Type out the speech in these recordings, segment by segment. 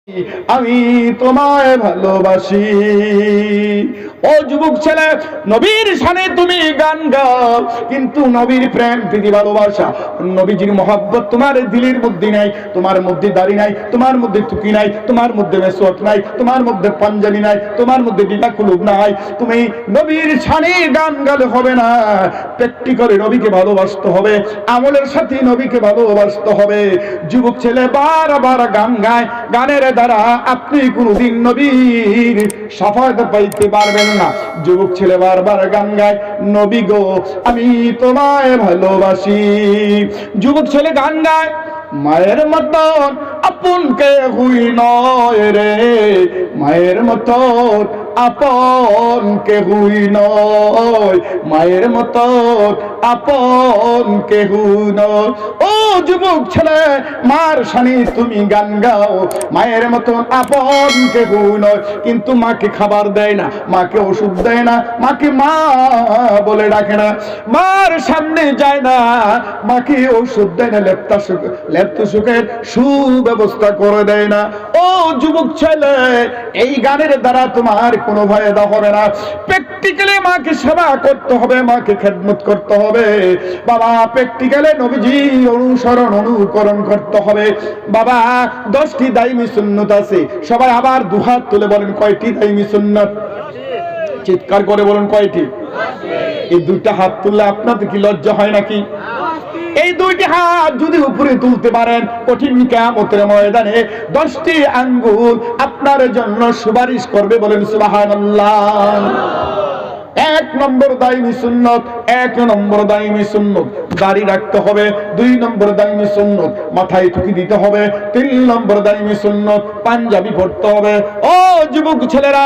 আমি তোমায় ভালোবাসি। ও যুবক ছেলে, নবীর শানে তুমি গান গাও, কিন্তু নবীর প্রেম প্রীতি ভালোবাসা, নবীজির মহব্বত তোমার দিলের মধ্যে নাই। তোমার মধ্যে দাড়ি নাই, তোমার মধ্যে টুকি নাই, তোমার মধ্যে মেসওয়াক নাই, তোমার মধ্যে পাঞ্জাবি নাই, তোমার মধ্যে বিবাহ কুলুব নাই। তুমি নবীর শানে গান গালে হবে না, প্র্যাকটিক্যালি নবীকে ভালোবাসতে হবে, আমলের সাথে নবীকে ভালোবাসতে হবে। যুবক ছেলে বারবার গান গায়, গানের দ্বারা আপনি কোনদিন নবীর শাফায়াত পাইতে পারবেন না। যুবক ছেলে বারবার গান গায়, নবী গো আমি তোমায় ভালোবাসি। যুবক ছেলে গান গায়, মায়ের মতন আপন কেহুই নয় রে, মায়ের মতন আপন কেহুই নয়, মায়ের মতন আপন কেহু নয়। ও যুবক ছেলে, মার শানে তুমি গান গাও, মায়ের মতন আপন কেহু নয়। কিন্তু মাকে খাবার দেয় না, মাকে ওষুধ দেয় না, মাকে মা বলে ডাকে না, মার সামনে যায় না, মাকে ওষুধ দেয় না, লেপ্ত সুখের সুব্যবস্থা করে দেয় না। ও যুবক ছেলে, এই গানের দ্বারা তোমার কোনো ফায়দা হবে না। প্র্যাকটিক্যালি মাকে সেবা করতে হবে, মাকে খেদমত করতে হবে। বাবা প্র্যাকটিক্যালি নবীজি অনুসরণ অনুকরণ করতে হবে। বাবা 10টি দাইমি সুন্নত আছে। সবাই আবার দুহাত তুলে বলেন কয়টি দাইমি সুন্নত? চিৎকার করে বলেন কয়টি? এই দুইটা হাত তুললে আপনাদের কি লজ্জা হয় নাকি? এই দুইটি হাত যদি উপরে তুলতে পারেন, কঠিন কিয়ামতের ময়দানে 10টি আঙ্গুল আপনার জন্য সুপারিশ করবে, বলেন সুবহানাল্লাহ। 1 নম্বর দাইমি সুন্নত, 1 নম্বর দাইমি সুন্নত দাড়ি রাখতে হবে। 2 নম্বর দাইমি সুন্নত মাথায় টুপি দিতে হবে। 3 নম্বর দাইমি সুন্নত পাঞ্জাবি পরতে হবে। ও যুবক ছেলেরা,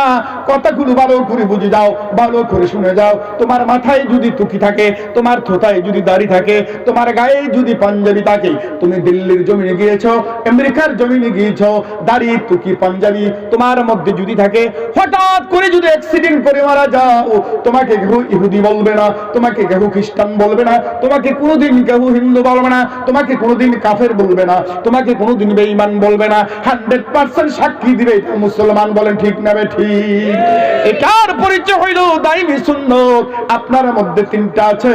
কথাগুলো ভালো করে বুঝে যাও, ভালো করে শুনে যাও। তোমার মাথায় যদি টুপি থাকে, তোমার থোতায় যদি দাড়ি থাকে, তোমার গায়ে যদি পাঞ্জাবি থাকে, তুমি দিল্লির জমিনে গিয়েছো, আমেরিকার জমিনে গিয়েছো, দাড়ি টুপি পাঞ্জাবি তোমার মধ্যে যদি থাকে, হঠাৎ করে যদি অ্যাক্সিডেন্ট করে মারা যাও, তোমাকে কেউ ইহুদি বলবে না, তোমাকে কেউ খ্রিস্টান বলবে না, তোমাকে কোনোদিন কেউ হিন্দু বলবে না, তোমাকে কোনোদিন কাফের বলবে না, তোমাকে কোনোদিন বেঈমান বলবে না। 100% সাক্ষী দিবে এটা মুসলমান। বলেন ঠিক না ঠিক? এটার পরিচয় হইল দাইমি সুন্নত। আপনার মধ্যে 3টা আছে,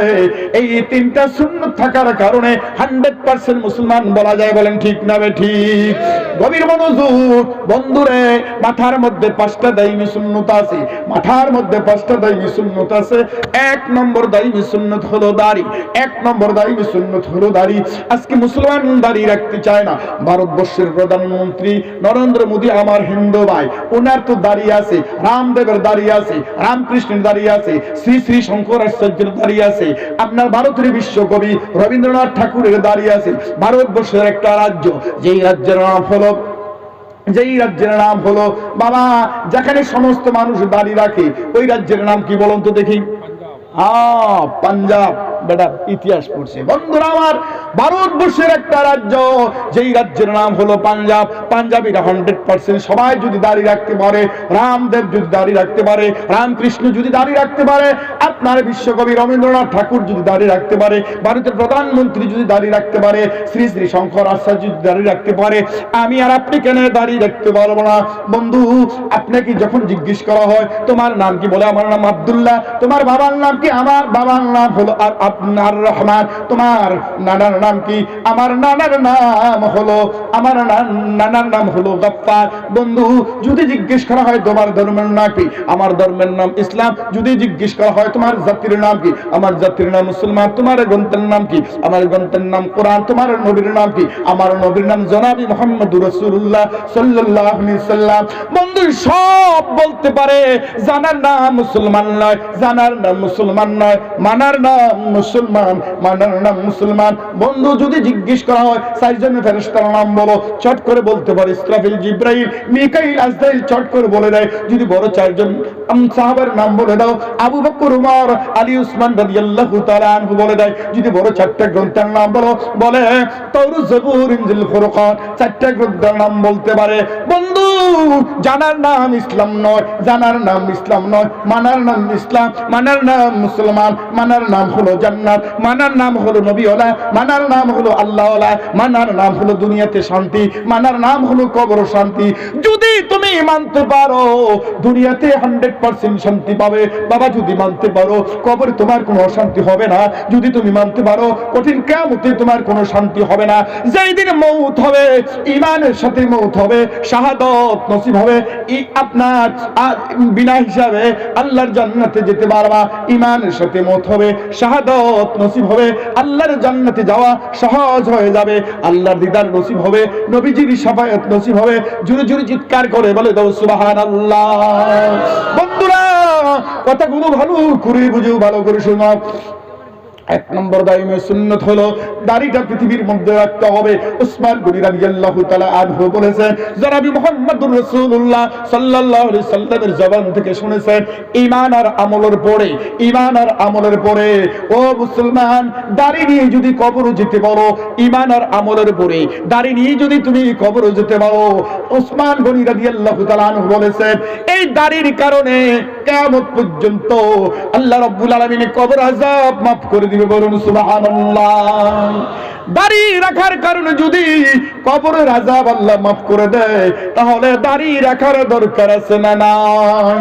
এই 3টা সুন্নত থাকার কারণে 100% মুসলমান বলা যায়। বলেন ঠিক না ঠিক? গভীর মনোযোগ বন্ধুরে, মাথার মধ্যে 5টা দাইমি সুন্নত আছে, মাথার মধ্যে 5টা দাইমি সুন্নত আছে। 1 নম্বর দাইমি সুন্নত হলো দাড়ি। 1 নম্বর দাইমি সুন্নত হলো দাড়ি। আজকে মুসলমান দাড়ি রাখতে চায় না। ভারতবর্ষের প্রধানমন্ত্রী নরেন্দ্র মোদী আমার হিন্দু ভাই, ওনার তো দাড়ি আছে, রামদেবের দাড়ি আছে, রামকৃষ্ণের দাড়ি আছে, শ্রী শ্রী শঙ্করাচার্যের দাড়ি আছে, আপনার ভারতের বিশ্বকবি রবীন্দ্রনাথ ঠাকুরের দাড়ি আছে। ভারতবর্ষের একটা রাজ্য, যেই রাজ্যের নাম হলো বাবা, যেখানে সমস্ত মানুষ দাড়ি রাখে, ওই রাজ্যের নাম কি বলুন তো দেখি? পাঞ্জাব। বেটা ইতিহাস পড়ছে বন্ধুরা আমার। ভারতবর্ষের একটা রাজ্য, যেই রাজ্যের নাম হলো পাঞ্জাব। পাঞ্জাবিরা 100% সবাই যদি দাড়ি রাখতে পারে, রামদেব যদি দাড়ি রাখতে পারে, রামকৃষ্ণ যদি দাড়ি রাখতে পারে, আপনার বিশ্বকবি রবীন্দ্রনাথ ঠাকুর যদি দাড়ি রাখতে পারে, ভারতের প্রধানমন্ত্রী যদি দাড়ি রাখতে পারে, শ্রী শ্রী শঙ্করাচার্য যদি দাড়ি রাখতে পারে, আমি আর আপনি কেন দাড়ি রাখতে পারবো না? বন্ধু, আপনাকে যখন জিজ্ঞেস করা হয় তোমার নাম কি, বলে আমার নাম আব্দুল্লাহ। তোমার বাবার নাম কি? আমার বাবার নাম হলো আপনার রহমান। তোমার নানার নাম কি? আমার নানার নাম হলো গফফার। বন্ধু, যদি জিজ্ঞেস করা হয় তোমার ধর্মের নাম কি? আমার ধর্মের নাম ইসলাম। যদি জিজ্ঞেস করা হয় তোমার জাতির নাম কি? আমার জাতির নাম মুসলমান। তোমার গ্রন্থের নাম কি? আমার গ্রন্থের নাম কোরআন। তোমার নবীর নাম কি? আমার নবীর নাম জনাবি মুহাম্মদুর রাসূলুল্লাহ সাল্লাল্লাহু আলাইহি সাল্লাম। বন্ধু সব বলতে পারে, জানার নাম মুসলমান নয়, জানার নাম মুসলমান নয়, মানার নাম মুসলমান, মানার নাম মুসলমান। বন্ধু, যদি জিজ্ঞেস করা হয় 4 জনের ফেরেশতার নাম বলো, চট করে বলতে পারে ইসরাফিল, জিবরাইল, মিকাইল, আজরাইল, চট করে বলে দেয়। যদি বড় 4 জন সাহাবার নাম বলে দাও, আবু বকর, উমর, আলী, উসমান রাদিয়াল্লাহু তাআলা আনহু বলে দেয়। যদি বড় 4টা গ্রন্থের নাম বলো, বলে তাওরাত, জবুর, ইনজিল, ফুরকান, 4টা গ্রন্থের নাম বলতে পারে। বন্ধু জানার নাম ইসলাম নয়, জানার নাম ইসলাম নয়, মানার নাম ইসলাম, মানার নাম মুসলমান, মানার নাম হলো জান্নাত, মানার নাম হলো নবীওয়ালা, মানার নাম হলো আল্লাহওয়ালা, মানার নাম হলো দুনিয়াতে শান্তি, মানার নাম হলো কবর শান্তি। যদি তুমি মানতে পারো দুনিয়াতে 100% শান্তি পাবে বাবা, যদি মানতে পারো কবরে তোমার কোনো অশান্তি হবে না, যদি তুমি মানতে পারো কঠিন কিয়ামতে তোমার কোনো শান্তি হবে না। যেই দিন মউত হবে ঈমানের সাথে মউত হবে, শাহাদাত নসিব হবে, আপনার বিনা হিসাবে আল্লাহর জান্নাতে যেতে পারবা। ঈমানের সাথে মউত হবে, শাহাদাত নসিব হবে, আল্লাহর জান্নাতে যাওয়া সহজ হয়ে যাবে, আল্লাহর দিদার নসিব হবে, নবীজির শাফায়াত নসিব হবে। জোরে জোরে চিৎকার করে বলে দাও সুবহানাল্লাহ। বন্ধুরা কথাগুলো ভালো করে বুঝো, ভালো করে শোনো। এক নম্বর দাইমে সুন্নত হলো দাড়িটা পৃথিবীর মধ্যে রাখতে হবে। উসমান গনি রাদিয়াল্লাহু তাআলা আনহু বলেছেন, জনাবি মুহাম্মদুর রাসূলুল্লাহ সাল্লাল্লাহু আলাইহি সাল্লামের জবান থেকে শুনেছেন, ঈমান আর আমলের পরে, ঈমান আর আমলের পরে ও মুসলমান দাড়ি নিয়ে যদি কবরে যেতে পারো, ঈমান আর আমলের পরে দাড়ি নিয়ে যদি তুমি কবরে যেতে পারো, উসমান গনি রাদিয়াল্লাহু তাআলা আনহু বলেছেন এই দাড়ির কারণে কিয়ামত পর্যন্ত আল্লাহ রাব্বুল আলামিন কবর আযাব মাফ করে দিবে। বলুন সুবহানাল্লাহ। দাড়ি রাখার কারণে যদি কবরের আযাব আল্লাহ মাফ করে দেয়, তাহলে দাড়ি রাখার দরকার আছে না নাই?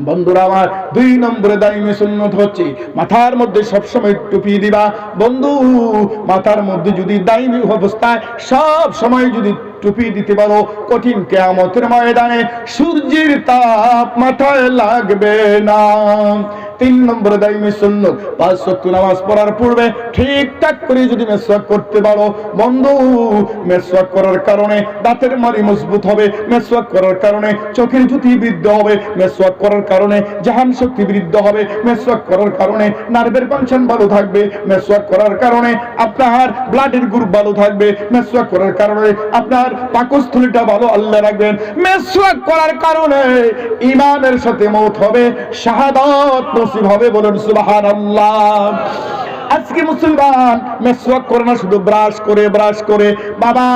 বন্ধুরা আমার, 2 নম্বরে দাইমে সুন্নত হচ্ছে মাথার মধ্যে সবসময় টুপি দিবা। বন্ধু মাথার মধ্যে যদি দাইমি অবস্থায় সব সময় যদি টুপি দিতে পারো, কঠিন কিয়ামতের ময়দানে সূর্যের তাপ মাথায় লাগবে না। 3 নম্বরে দাইমে সুন্নত 5 ওয়াক্ত নামাজ পড়ার পূর্বে ঠিকঠাক করে যদি মেসওয়াক করতে পারো, বন্ধু মেসওয়াক করার কারণে দাঁতের মাড়ি মজবুত হবে, মেসওয়াক করার কারণে চোখের জ্যোতি বৃদ্ধি হবে, মেসওয়াক করার কারণে জাহান শক্তি বৃদ্ধি হবে, মেসওয়াক করার কারণে নার্ভের ফাংশন ভালো থাকবে, মেসওয়াক করার কারণে আপনার ব্লাডের গ্রুপ ভালো থাকবে, মেসওয়াক করার কারণে আপনার পাকস্থলীটা ভালো আল্লাহ রাখবেন, মেসওয়াক করার কারণে ঈমানের সাথে মওত হবে, শাহাদাত নসিব হবে। বলুন সুবহানাল্লাহ। আজকে মুসলমান মেসওয়াক করে না, শুধু ব্রাশ করে বাবা,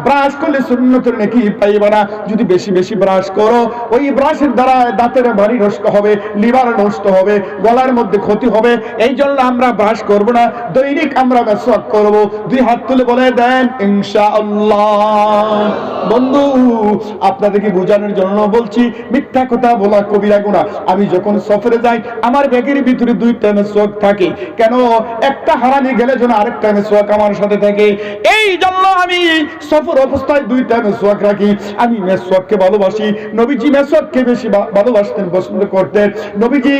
ব্রাশ করলে সুন্নতের নেকি পাইবে না। যদি বেশি বেশি ব্রাশ করো, ওই ব্রাশের দ্বারা দাঁতের বাড়ি নষ্ট হবে, লিভার নষ্ট হবে, গলার মধ্যে ক্ষতি হবে। এই জন্য আমরা ব্রাশ করব না, দৈনিক আমরা মেসওয়াক করব। 2 হাত তুলে বলে দেন ইনশাআল্লাহ। বন্ধু আপনাদেরকে বোঝানোর জন্য বলছি, মিথ্যা কথা বলা কবিরা গুনাহ। আমি যখন সফরে যাই আমার ব্যাগের ভিতরে 2টা মেসওয়াক থাকে। কেন? একটা হারানি গেলে যেন আরেকটা মেসওয়াক আমার সাথে থাকে। এই জন্য আমি সফর অবস্থায় 2টা মেসওয়াক রাখি। আমি মেসওয়াককে ভালোবাসি, নবীজি মেসওয়াককে বেশি ভালোবাসতেন, পছন্দ করতেন। নবীজি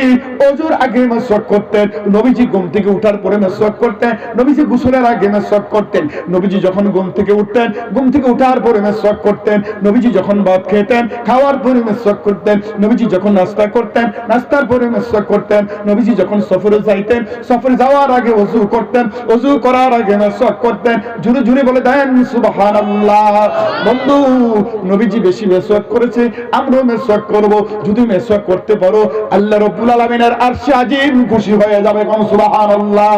ওযুর আগে মেসওয়াক করতেন, নবীজি ঘুম থেকে ওঠার পরে মেসওয়াক করতেন, নবীজি গোসলের আগে মেসওয়াক করতেন, নবীজি যখন ঘুম থেকে উঠতেন, ঘুম থেকে ওঠার পরে মেসওয়াক করতেন, নবীজি যখন ভাত খেতেন, খাওয়ার পরে মেসওয়াক করতেন, নবীজি যখন নাস্তা করতেন, নাস্তার পরে মেসওয়াক করতেন, নবীজি যখন সফরে যাইতেন, সফরে যাওয়ার আগে ওযু করতেন, ওযু করার আগে মেসওয়াক করতেন। জোরে জোরে বলে দেন সুবহানাল্লাহ। বন্ধু নবীজি বেশি মেসওয়াক করেছে, আমরাও মেসওয়াক করব। যদি মেসওয়াক করতে পারো, আল্লাহ রাব্বুল আলামিনের আরশে আজিম খুশি হয়ে যাবে। কোন সুবহানাল্লাহ।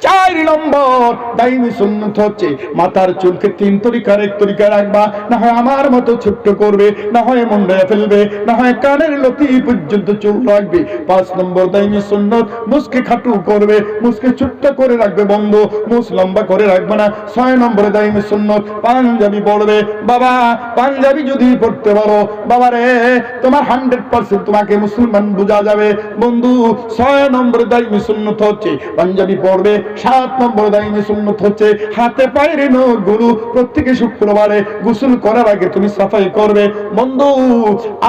4 নম্বর দাইমি সুন্নত হচ্ছে মাথার চুলকে 3 তরিকার এক তরিকা রাখবা। না হয় আমার মতো ছোট্ট করবে, না হয় মুন্ডায় ফেলবে, না হয় কানের লতি পর্যন্ত চুল রাখবে। 5 নম্বর দাইমি সুন্নত মুছকে খাটু করবে, মুছকে ছোট্ট করে রাখবে। বন্ধু মুছ লম্বা করে রাখবে না। 6 নম্বরে দাইমি সুন্নত পাঞ্জাবি পড়বে। বাবা পাঞ্জাবি যদি পড়তে পারো, বাবা রে তোমার 100% তোমাকে মুসলমান বোঝা যাবে। বন্ধু 6 নম্বরে দাইমি সুন্নত হচ্ছে পাঞ্জাবি পড়বে। 7 নম্বর দাইমি সুন্নত হচ্ছে হাতে পায়ের নখগুলো প্রত্যেক শুক্রবারে গোসল করার আগে তুমি সাফাই করবে। বন্ধু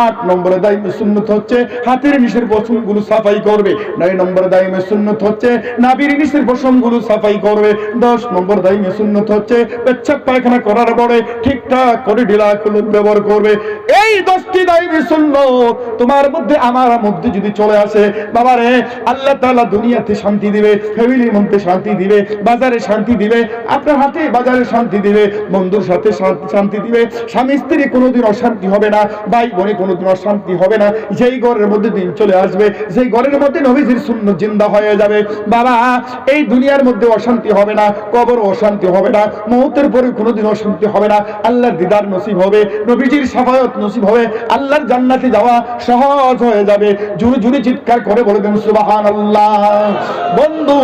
8 নম্বরে দাইমি সুন্নত হচ্ছে হাতের নিচের পশমগুলো সাফাই করবে। 9 নম্বর দাইমি সুন্নত হচ্ছে নাভির নিচের পশমগুলো সাফাই করবে। 10 নম্বর দাইমি সুন্নত হচ্ছে পেচ্ছাপ পায়খানা করার পরে ঠিকঠাক করে ঢিলা খুলুন ব্যবহার করবে। এই 10টি দাইমি সুন্নত তোমার মধ্যে আমার মধ্যে যদি চলে আসে, বাবারে আল্লাহ তাআলা দুনিয়াতে শান্তি দিবে, ফ্যামিলির মধ্যে শান্তি দিবে, বাজারে শান্তি দিবে, আপনার হাতে বাজারে শান্তি দিবে, বন্ধুর সাথে শান্তি দিবে, স্বামী স্ত্রী কোনোদিন অশান্তি হবে না, ভাই বোনে কোনোদিন অশান্তি হবে না। যেই ঘরের মধ্যে দিন চলে আসবে, যেই ঘরের মধ্যে নবীজির সুন্নাত জিন্দা হয়ে যাবে, বাবা এই দুনিয়ার মধ্যে অশান্তি হবে না, কবর অশান্তি হবে না, মওতের পরে কোনোদিন অশান্তি হবে না। আল্লাহ আল্লাহর দিদার নসিব হবে, নবীজির শাফায়াত নসিব হবে, আল্লাহর জান্নাতে যাওয়া সহজ হয়ে যাবে। জুড়ে জুড়ে চিৎকার করে বলে দেন সুবহানাল্লাহ। বন্ধু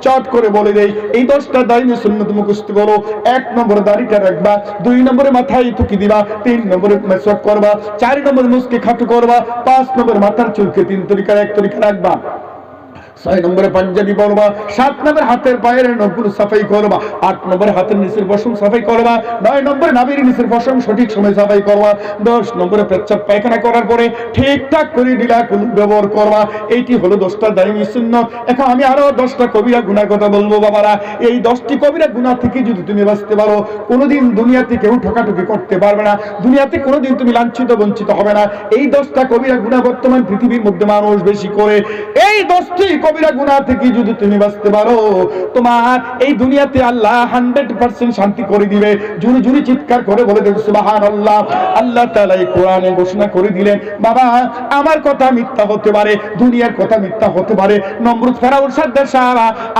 চট করে বলে দেই, এই 10টা দাইমি সুন্নাত মুখস্থ করো। 1 নম্বরে দাড়িটা রাখবা, 2 নম্বরে মাথায় থুকি দিবা, 3 নম্বরে মেসওয়াক করবা, 4 নম্বরে মুসকে খাটু করবা, 5 নম্বরে মাথার চুলকে 3 তরিকার 1 তরিকা রাখবা, 6 নম্বরে পাঞ্জাবি পরবা, 7 নম্বরে হাতের পায়ের নখগুলো সাফাই করবা, 8 নম্বরে হাতের নিচের পশম সাফাই করবা, 9 নম্বরে নাভির নিচের পশম সঠিক সময় সাফাই করবা, 10 নম্বরে পেচ্ছাপ পায়খানা করার পরে ঠিকঠাক করে ডিলা কুল ব্যবহার করবা। এইটি হলো 10টা দাইমি সুন্নাত। এখন আমি আরো 10টা কবিরা গুনার কথা বলবো বাবারা। এই 10টি কবিরা গুনাহ থেকে যদি তুমি বাঁচতে পারো, কোনোদিন দুনিয়াতে কেউ ঠকাঠকি করতে পারবে না, দুনিয়াতে কোনোদিন তুমি লাঞ্ছিত বঞ্চিত হবে না। এই 10টা কবিরা গুনাহ বর্তমান পৃথিবীর মধ্যে মানুষ বেশি করে। এই 10টি কবিরা গুনাহ থেকে যদি তুমি বাঁচতে পারো, তোমার এই দুনিয়াতে আল্লাহ 100% শান্তি করে দিবে। জুরি জুরি চিৎকার করে বলে দেন সুবহানাল্লাহ। আল্লাহ তাআলা এই কোরআনে ঘোষণা করে দিলেন, বাবা আমার কথা মিথ্যা হতে পারে, দুনিয়ার কথা মিথ্যা হতে পারে, নমরুদ ফেরাউন সাদ্দার শাহ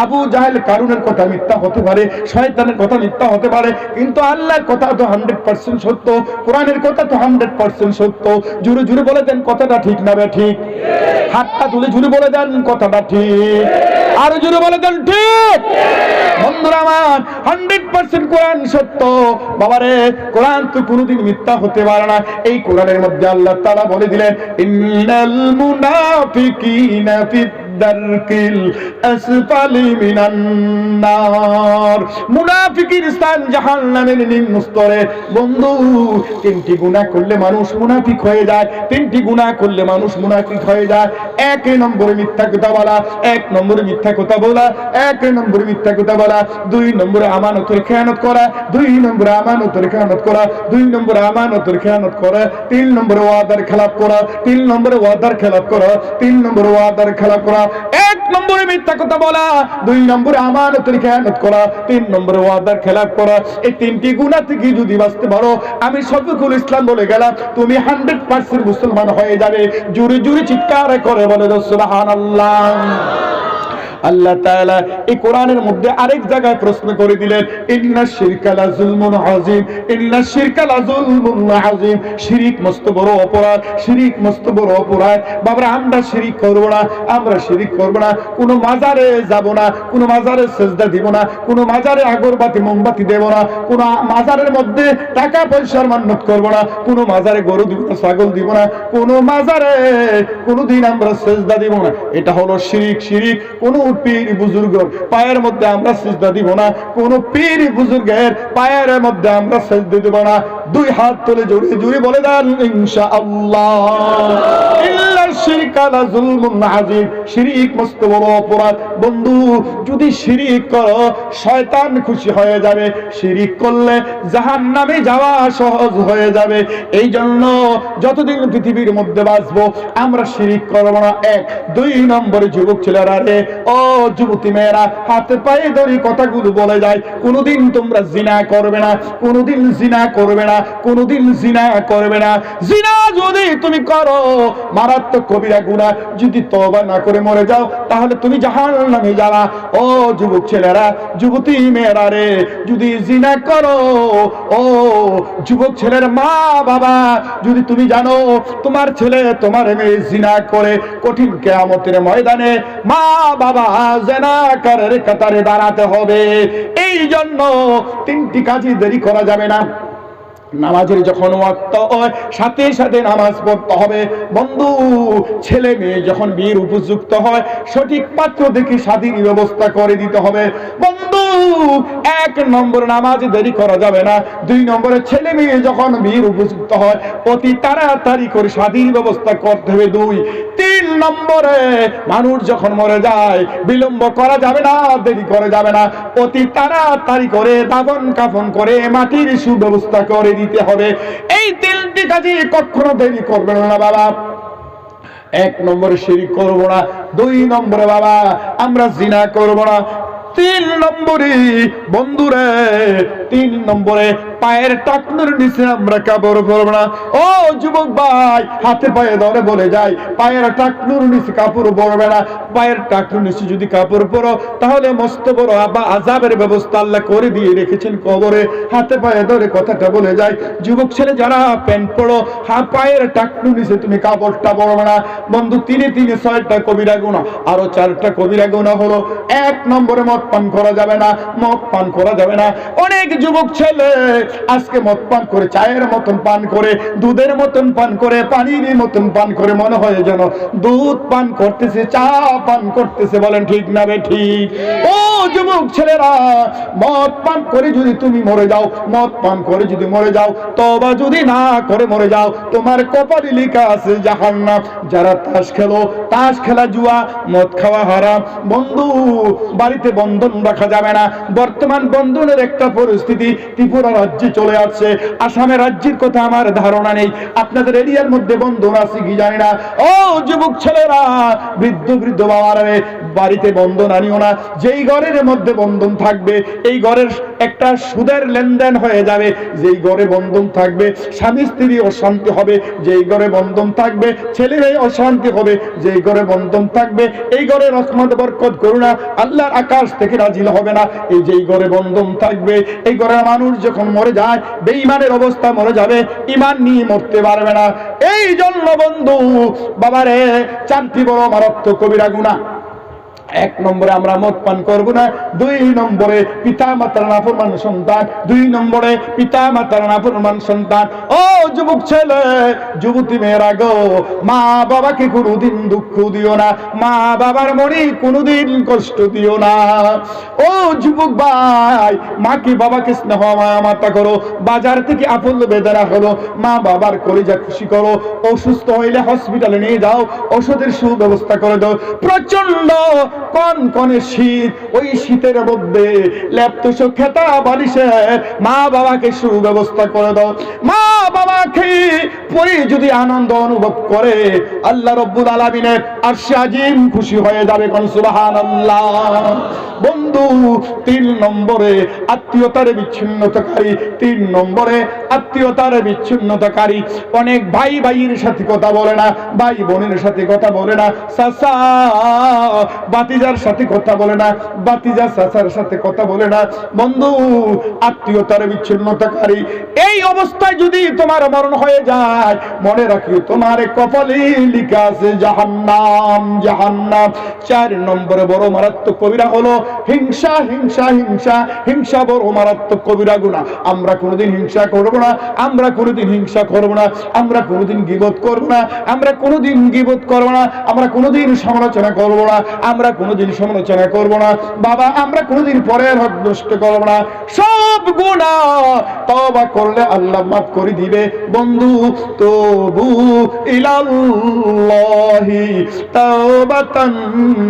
আবু জাহেল কারুনের কথা মিথ্যা হতে পারে, শয়তানের কথা মিথ্যা হতে পারে, কিন্তু আল্লাহর কথা তো 100% সত্য, কোরআনের কথা তো 100% সত্য। জুরি জুরি বলে দেন কথাটা ঠিক না বে ঠিক? হাতটা তুলে জুরি বলে দেন কথাটা ঠিক, আর জুরি বলে দেন ঠিক। বন্ধুরা আমার, 100% কোরআন সত্য বাবারে, কোরআন তো কোনোদিন মিথ্যা হতে পারে না। এই কোরআনের মধ্যে আল্লাহ তাআলা বলে দিলেন, ইন্নাল মুনাফিকিনা ফিদ দারকিল আসফালি মিনান নার। মুনাফিকের স্থান জাহান্নামের নিম্ন স্তরে। বন্ধু, 3টি গুনাহ করলে মানুষ মুনাফিক হয়ে যায়, 3টি গুনাহ করলে মানুষ মুনাফিক হয়ে যায়। 1 নম্বরে মিথ্যা কথা বলা, 1 নম্বরে মিথ্যা কথা বলা, 1 নম্বরে মিথ্যা কথা বলা, 2 নম্বরে আমানতের খেয়ানত করা, 2 নম্বরে আমানতের খেয়ানত করা, 2 নম্বরে আমানতের খেয়ানত করা, 3 নম্বরে ওয়াদার খেলাপ করা, 3 নম্বরে ওয়াদার খেলাপ করা, 3 নম্বরে ওয়াদার খেলাপ করা। 1 নম্বরে মিথ্যা কথা বলা, 2 নম্বরে আমানতের খেয়ানত করা, 3 নম্বরে ওয়াদার খেলাপ করা। এই 3টি গুনাহ থেকে যদি বাঁচতে পারো, আমি শফিকুল ইসলাম বলে গেলাম, তুমি 100% মুসলমান হয়ে যাবে। জুরি জুরি চিৎকার করে বলে সুবহানাল্লাহ। আল্লাহ তাআলা এই কোরআনের মধ্যে আরেক জায়গায় প্রশ্ন করে দিলেন, ইন্নাশ শিরকা লাযুলমুন আযীম, ইন্নাশ শিরকা লাযুলমুন আযীম। শিরক মস্ত বড় অপরাধ, শিরক মস্ত বড় অপরাধ। বাবা আমরা শিরক করব না, আমরা শিরক করব না, কোনো মাজারে যাব না, কোনো মাজারে সিজদা দিব না, কোনো মাজারে আগরবাতি মোমবাতি দেব না, কোনো মাজারের মধ্যে টাকা পয়সার মান্নত করব না, কোনো মাজারে গরু দিব না, ছাগল দিব না, কোনো মাজারে কোনোদিন আমরা সিজদা দিব না। এটা হলো শিরক। শিরক কোন পীর বুজুর্গের পায়ের মধ্যে আমরা সিজদা দিব না, কোন পীর বুজুর্গের পায়ের মধ্যে আমরা সিজদা দিব না। 2 হাত তুলে জোরে জোরে বলে দেন ইনশাআল্লাহ। ইল্লাশ শিরকা লাযুলমুন আযীম। শিরক মস্ত বড় অপরাধ। বন্ধু, যদি শিরক করো শয়তান খুশি হয়ে যাবে, শিরক করলে জাহান্নামে যাওয়া সহজ হয়ে যাবে। এই জন্য যতদিন পৃথিবীর মধ্যে বাঁচবো আমরা শিরক করব না। 1 2 নম্বরে যুবক ছেলেরা রে, ও যুবতী মেয়েরা, হাতে পায়ে ধরে কথাগুলো বলে যায়, কোনোদিন তোমরা জিনা করবে না, কোনোদিন জিনা করবে না, কোনোদিন জিনা করবে না। জিনা যদি তুমি করো মারাত্মক কবিরা গুনাহ, যদি তওবা না করে মরে যাও তাহলে তুমি জাহান্নামে যাবা। ও যুবক ছেলেরা, যুবতী মেয়েরা রে, যদি জিনা করো, ও যুবক ছেলের মা বাবা, যদি তুমি জানো তোমার ছেলে তোমার মেয়ে জিনা করে, কঠিন কিয়ামতের ময়দানে মা বাবা জিনাকারের কাতারে দাঁড়াতে হবে। এই জন্য 3টি কাজই দেরি করা যাবে না। নামাজের যখন ওয়াক্ত হয় সাথে সাথে নামাজ পড়তে হবে। বন্ধু, ছেলে মেয়ে যখন বিয়ের উপযুক্ত হয় সঠিক পাত্র দেখে শাদীর ব্যবস্থা করে দিতে হবে। বন্ধু, 1 নম্বর নামাজ দেরি করা যাবে না। 2 নম্বরে ছেলে মেয়ে যখন বিয়ের উপযুক্ত হয় অতি তাড়াতাড়ি করে শাদীর ব্যবস্থা করতে হবে। 2 3 নম্বরে মানুষ যখন মরে যায় বিলম্ব করা যাবে না, দেরি করা যাবে না, অতি তাড়াতাড়ি করে দাফন কাফন করে মাটির সুব্যবস্থা করে দিতে হবে। এই 3টি কাজে কখনো দেরি করবেন না বাবা। 1 নম্বরে শিরক করব না, 2 নম্বরে বাবা আমরা জিনা করব না, 3 নম্বরে বন্ধুরে 3 নম্বরে পায়ের টাকনুর নিচে আমরা কাপড় পরবো না। ও যুবক ভাই, হাতে পায়ে ধরে বলে যায়, পায়ের টাকনুর নিচে কাপড় পরবে না। পায়ের টাকনুর নিচে যদি কাপড় পরো তাহলে মস্ত বড় আযাবের ব্যবস্থা আল্লাহ করে দিয়ে রেখেছেন কবরে। হাতে পায়ে ধরে কথাটা বলে যায়, যুবক ছেলে যারা প্যান্ট পরো, পায়ের টাকনুর নিচে তুমি কাপড়টা পরবে না। বন্ধু, তিনে 6টা কবিরা গুনাহ, আরো 4টা কবিরা গুনাহ হলো, 1 নম্বরে মদ পান করা যাবে না। মদ পান করা যাবে না। অনেক যুবক ছেলে আজকে মদ পান করে, চায়ের মতন পান করে, দুধের মতন পান করে, পানির মতন পান করে, মনে হয় যেন দুধ পান করতেছে, চা পান করতেছে। বলেন ঠিক না বে ঠিক? ও যুবক ছেলেরা, মদ পান করে যদি তুমি মরে যাও, মদ পান করে যদি মরে যাও, তওবা যদি না করে মরে যাও, তোমার কপালে লেখা আছে জাহান্নাম। যারা তাস খেলো, তাস খেলা জুয়া, মদ খাওয়া হারাম। বন্ধু, বাড়িতে বন্ধন রাখা যাবে না। বর্তমান বন্ধনের একটা পরিস্থিতি ত্রিপুরা রাজ্যে চলে আসছে। আসামের রাজ্যের কথা আমার ধারণা নেই, আপনাদের এরিয়ার মধ্যে বন্ধন আছে কি জানি না। ও যুবক ছেলেরা, বৃদ্ধ বাবারা, বাড়িতে বন্ধন আনিও না। যেই ঘরের মধ্যে বন্ধন থাকবে, এই ঘরের একটা সুদের লেনদেন হয়ে যাবে। যেই ঘরে বন্ধন থাকবে, স্বামী স্ত্রী অশান্তি হবে। যেই ঘরে বন্ধন থাকবে, ছেলে মেয়ে অশান্তি হবে। যেই ঘরে বন্ধন থাকবে, এই ঘরে রহমত বরকত করুণা আল্লাহর আকাশ থেকে নাজিল হবে না। এই যেই ঘরে বন্ধন থাকবে, এই ঘরের মানুষ যখন মরে যায়, বেঈমানের অবস্থা মরে যাবে, ঈমান নিয়ে মরতে পারবে না। এই জন্য বন্ধু বাবারে, 4টি বড় মারাত্মক কবিরা গুনাহ। 1 নম্বরে আমরা মদ পান করব না। 2 নম্বরে পিতা মাতার নাফরমান সন্তান। 2 নম্বরে পিতা মাতার নাফরমান সন্তান। ও যুবক ছেলে, যুবতী মেয়েরা গো, মা বাবাকে কোনোদিন দুঃখ দিও না। মা বাবার মনে কোনোদিন কষ্ট দিও না। ও যুবক ভাই, মাকে বাবাকে স্নেহ মাতা করো। বাজার থেকে আপেল বেদারা হলো, মা বাবার কলিজা খুশি করো। অসুস্থ হইলে হসপিটালে নিয়ে যাও, ওষুধের সুব্যবস্থা করে দাও। প্রচন্ড কনকনে শীত, ওই শীতের মধ্যে ল্যাপটপ খেতা বালিশে মা বাবাকে সুব্যবস্থা করে দাও। মা বাবাকে পরে যদি আনন্দ অনুভব করে, আল্লাহ রব্বুল আলামিনের আরশে আজিম খুশি হয়ে যাবে। কোন সুবহানাল্লাহ। বন্ধু, 3 নম্বরে আত্মীয়তার বিচ্ছিন্নতাকারী। 3 নম্বরে আত্মীয়তার বিচ্ছিন্নতাকারী। অনেক ভাই ভাইয়ের সাথে কথা বলে না, ভাই বোনের সাথে কথা বলে না, চাচা বাতিজার সাথে কথা বলে না, বাতিজা চাচার সাথে কথা বলে না। বন্ধু, আত্মীয়তার বিচ্ছিন্নতাকারী। এই অবস্থায় যদি তোমার মরণ হয়ে যায়, মনে রাখিও তোমার কপালে লেখা আছে জাহান্নাম, জাহান্নাম। 4 নম্বরে বড় মারাত্মক কবিরা হলো হিংসা, হিংসা, হিংসা। হিংসা বড় মারাত্মক কবিরা গুনাহ। আমরা কোনোদিন হিংসা করব না, আমরা কোনোদিন হিংসা করব না, আমরা কোনোদিন গীবত করব না, আমরা কোনোদিন গীবত করব না, আমরা কোনোদিন সমালোচনা করব না, আমরা কোনোদিন সমালোচনা করব না। বাবা, আমরা কোনোদিন পরের হক নষ্ট করব না। সব গুনাহ তওবা করলে আল্লাহ মাফ করে দিবে। বন্ধু, তবু ইলাল্লাহি তাওবাতান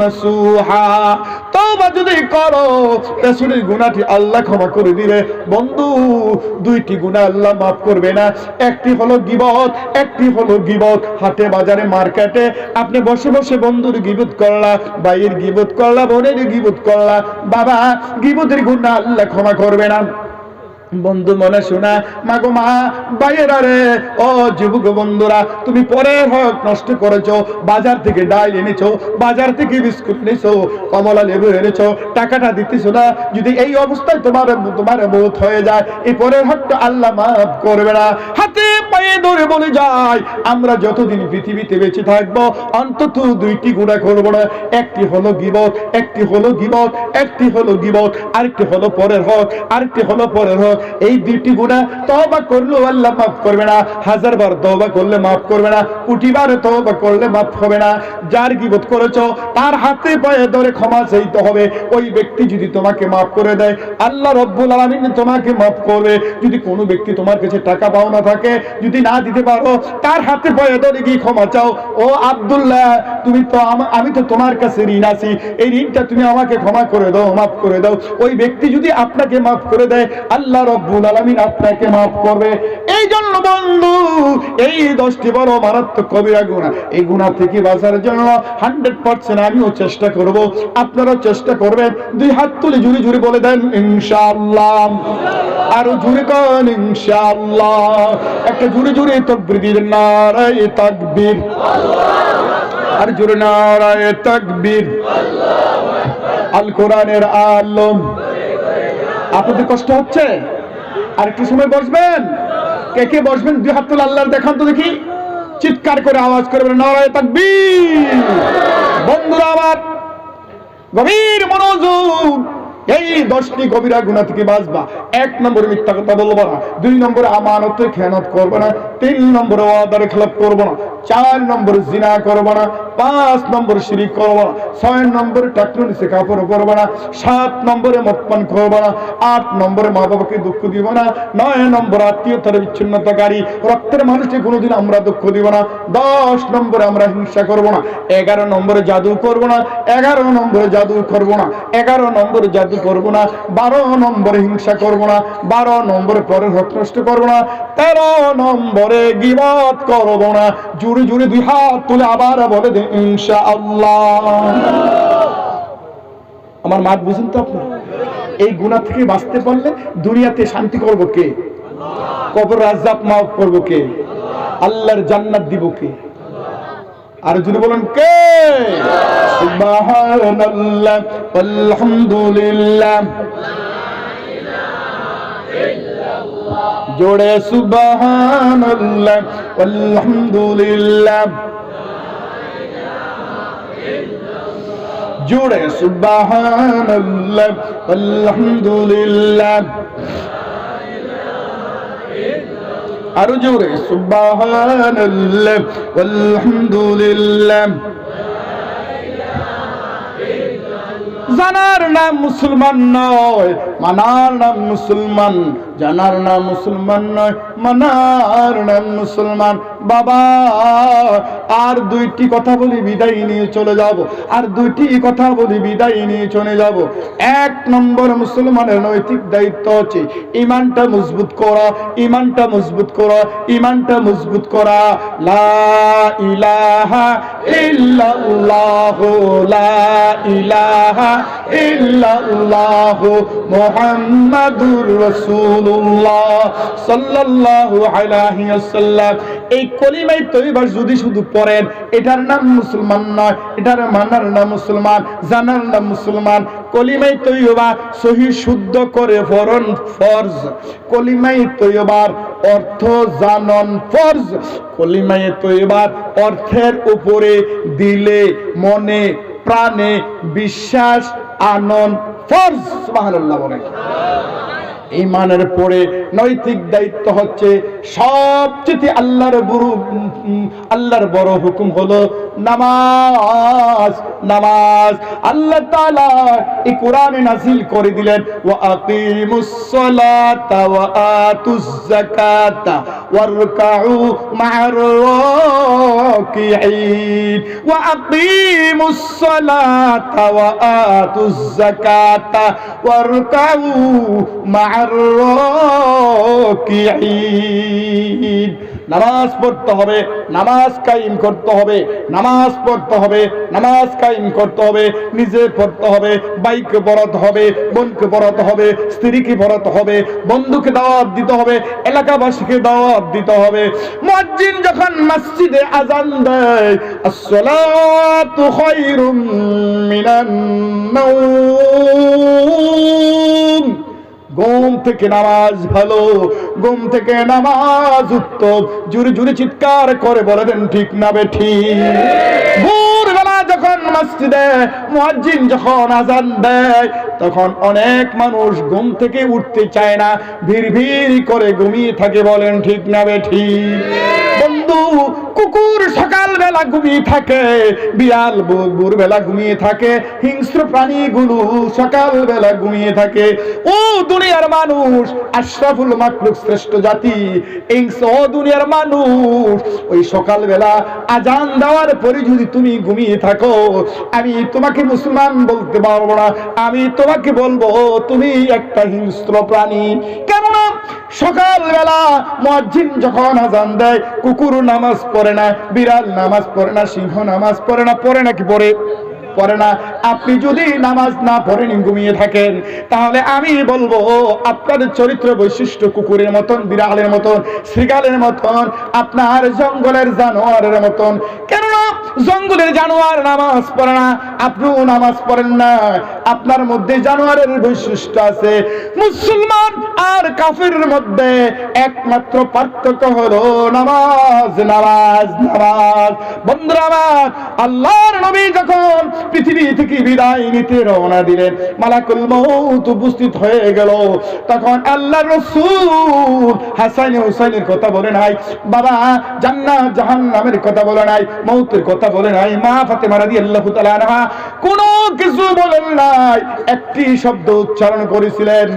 নাসুহা। তওবা যদি করো, রাসূলের গুনাহটি আল্লাহ ক্ষমা করে দিবে। বন্ধু, 2টি গুনাহ আল্লাহ মাফ করবে না। একটি হলো গীবত, একটি হলো গীবত। হাটে বাজারে মার্কেটে আপনি বসে বসে বন্ধুর গীবত করলা, ভাইয়ের গীবত করলা, বোনের গীবত করলা। বাবা, গীবতের গুনাহ আল্লাহ ক্ষমা করবে না। বন্ধু মনে শোনা, মাগো মা, ভাইয়েরা রে, ও যুবক বন্ধুরা, তুমি পরের হক নষ্ট করেছো। বাজার থেকে ডাল এনেছো, বাজার থেকে বিস্কুট এনেছো, কমলা লেবু এনেছো, টাকাটা দিতেছো না। যদি এই অবস্থায় তোমার মৌত হয়ে যায়, এই পরের হকটা আল্লাহ মাফ করবে না। হাতে পায়ে ধরে বলে যায়, আমরা যতদিন পৃথিবীতে বেঁচে থাকবো, অন্তত 2টি গুনাহ করব না। একটি হলো গীবত, একটি হলো গীবত, একটি হলো গীবত, আরেকটি হলো পরের হক, আরেকটি হলো পরের হক। এই 2টি গুনাহ তওবা করলে আল্লাহ মাফ করবে না। 1000 বার তওবা করলে মাফ করবে না, কোটি বার তওবা করলে মাফ হবে না। যার গীবত করেছো, তার হাতে পায়ে ধরে ক্ষমা চাইতে হবে। ওই ব্যক্তি যদি তোমাকে মাফ করে দেয়, আল্লাহ রব্বুল আলামিন তোমাকে মাফ করবে। যদি কোনো ব্যক্তি তোমার কাছে টাকা পাওনা থাকে, যদি না দিতে পারো, তার হাতে পায়ে ধরে গিয়ে ক্ষমা চাও। ও আব্দুল্লাহ, তুমি তো আমি তো তোমার কাছে ঋণ আছি, এই ঋণটা তুমি আমাকে ক্ষমা করে দাও, মাফ করে দাও। ওই ব্যক্তি যদি আপনাকে মাফ করে দেয়, আল্লাহ রব্বুল আলামিন আপনাকে মাফ করবে। এই জন্য বন্ধু, এই 10টি বড় মারাত্মক কবিরা গুনাহ, এই গুনাহ থেকে বাঁচার জন্য 100% আমিও চেষ্টা করব, আপনারাও চেষ্টা করবেন। 2 হাত তুলে জুড়ে জুড়ে বলে দেন ইনশাআল্লাহ। আরো জুড়ে করেন ইনশাআল্লাহ। একটা জুড়ে জুড়ে তাকবীর দিন, নারায়ে তাকবীর, আর জোরে নারায়ে তাকবীর। আল কোরআনের আলম। আপনাদের কষ্ট হচ্ছে? আর একটু সময় বসবেন। কে কে বসবেন 2 হাত তুলে আল্লাহর দেখান তো দেখি, চিৎকার করে আওয়াজ করবেন নারায়ে তাকবীর। বন্ধুরা আমার, গভীর মনোযোগ। এই 10টি কবিরা গুনাহ থেকে বাঁচবা। 1 নম্বরে মিথ্যা কথা বলবো না, 2 নম্বরে আমানতের খেয়ানত করবে না, 3 নম্বরে ওয়াদার খেলাপ করবো না, 4 নম্বরে জিনা করবো না, 5 নম্বরে শিরিক করবো না, 6 নম্বরে টাকলু নিচে কাপড় করবো না, 7 নম্বরে মদপান করবো না, 8 নম্বরে মা বাবাকে দুঃখ দিব না, 9 নম্বরে আত্মীয়তার বিচ্ছিন্নতাকারী রক্তের মানুষকে কোনোদিন আমরা দুঃখ দিব না, 10 নম্বরে আমরা হিংসা করবো না, 11 নম্বরে জাদু করবো না, 11 নম্বরে জাদু করবো না, 11 নম্বরে জাদু করবো না, 12 নম্বরে হিংসা করবো না, 12 নম্বরে পরের হক নষ্ট করবো না, 13 নম্বরে গীবত করবো না। জুড়ে জুড়ে 2 হাত তুলে আবার বলে দেন ইনশাআল্লাহ। আমার মাত বুঝেন তো আপনারা? এই গুনাহ থেকে বাঁচতে পারলে দুনিয়াতে শান্তি করবো কে? কবর আযাব মাফ করবো কে? আল্লাহর জান্নাত দিব কে? আর যদি বলেন কে? সুবহানাল্লাহ আলহামদুলিল্লাহ, জোড়ে সুবহানাল্লাহ আলহামদুলিল্লাহ, জোড়ে সুবহানাল্লাহ আলহামদুলিল্লাহ, আরো জোরে সুবহানাল্লাহ আলহামদুলিল্লাহ। জানার নাম মুসলমান নয়, মানার নাম মুসলমান। জানার নাম মুসলমান নয়, মানার নাম মুসলমান। বাবা, আর 2টি কথা বলি বিদায় নিয়ে চলে যাব, আর 2টি কথা বলি বিদায় নিয়ে চলে যাব। 1 নম্বর মুসলমানের নৈতিক দায়িত্ব হচ্ছে ঈমানটা মজবুত করা, ঈমানটা মজবুত করা, ঈমানটা মজবুত করা। লা ইলাহা ইল্লাল্লাহ, লা ইলাহা ইল্লাল্লাহ মুহাম্মাদুর রাসূলুল্লাহ সাল্লাল্লাহু আলাইহি ওয়াসাল্লাম। এই কলিমায়ে তয়্যিবা যদি শুধু পড়েন, এটার নাম মুসলমান নয়, এটার মানার নাম মুসলমান, জানার নাম মুসলমান। কলিমায়ে তয়্যিবা সহি শুদ্ধ করে পড়ন ফরজ। কলিমায়ে তয়্যিবার অর্থ জানন ফরজ। কলিমায়ে তয়্যিবার অর্থের উপরে দিলে মনে প্রাণে বিশ্বাস আনন ফরজ। সুবহানাল্লাহ বলেন। ঈমানের পরে নৈতিক দায়িত্ব হচ্ছে সবচেয়ে আল্লাহর বড় হুকুম হলো নামাজ। নামাজ আল্লাহ তাআলা এই কোরআনে নাযিল করে দিলেন, ওয়া আকিমুস সালাতা ওয়া আতুজ যাকাতা ওয়ারকাউ মা'আর রাকিঈন। ওয়া আকিমুস সালাতা ওয়া আতুজ যাকাতা ওয়ারকাউ মা'আর রাকিঈন। নামাজ পড়তে হবে, নামাজ কায়েম করতে হবে, নামাজ পড়তে হবে, নামাজ কায়েম করতে হবে। নিজে পড়তে হবে, ভাইকে পড়াতে হবে, বোনকে পড়াতে হবে, স্ত্রীকে পড়াতে হবে, বন্ধুকে দাওয়াত দিতে হবে, এলাকাবাসীকে দাওয়াত দিতে হবে। মুয়াজ্জিন যখন মসজিদে আযান দেয়, আসসালাতু খায়রুম মিনান নাওম, ঘুম থেকে নামাজ ভালো, ঘুম থেকে নামাজ উত্তম। জোরে জোরে চিৎকার করে বলে দেন ঠিক না বেঠিক? ভোরবেলা যখন মসজিদে মুয়াজ্জিন যখন আযান দেয়, তখন অনেক মানুষ ঘুম থেকে উঠতে চায় না, ভিড় করে ঘুমিয়ে থাকে। বলেন ঠিক না বেঠিক? বন্ধু, কুকুর সকাল বেলা ঘুমিয়ে থাকে, বিড়াল ভোর বেলা ঘুমিয়ে থাকে, হিংস্র প্রাণীগুলো সকাল বেলা ঘুমিয়ে থাকে। ও দুনিয়ার মানুষ, আশরাফুল মাখলুক শ্রেষ্ঠ জাতি, ও দুনিয়ার মানুষ, ওই সকাল বেলা আজান দেওয়ার পরে যদি তুমি ঘুমিয়ে থাকো, আমি তোমাকে মুসলমান বলতে পারবো না, আমি তোমাকে বলবো তুমি একটা হিংস্র প্রাণী। কেননা সকালবেলা মুয়াজ্জিন যখন আজান দেয়, কুকুর নামাজ পড়ে না, বিড়াল নামাজ পড়ে না, সিংহ নামাজ পড়ে না, পড়ে নাকি পড়ে না? আপনি যদি নামাজ না পড়েন, ঘুমিয়ে থাকেন, তাহলে আমি বলবো আপনার চরিত্র বৈশিষ্ট্য কুকুরের মতন, বিড়ালের মতন, শৃগালের মতন, আপনার জঙ্গলের জানোয়ারের মতন। কেননা জঙ্গলের জানোয়ার নামাজ পড়ে না, আপনিও নামাজ পড়েন না, আপনার মধ্যে জানোয়ারের বৈশিষ্ট্য আছে। মুসলমান আর কাফিরের মধ্যে একমাত্র পার্থক্য হলো নামাজ, নামাজ, নামাজ। বন্ধুরা আমার, আল্লাহর নবী যখন পৃথিবী থেকে বিদায় নিতে রওনা দিলেন, মালাকুল মউত উপস্থিত হয়ে গেল। তখন আল্লাহর রাসূল হাসান হুসাইনের কথা বলে নাই, বাবা জান্নাত জাহান্নামের কথা বলে নাই, মউতের কথা বলে নাই, মা ফাতেমা রাদিয়াল্লাহু তাআলা আনহা কোনো কিছু বলেন নাই, একটি শব্দ উচ্চারণ করেছিলেন,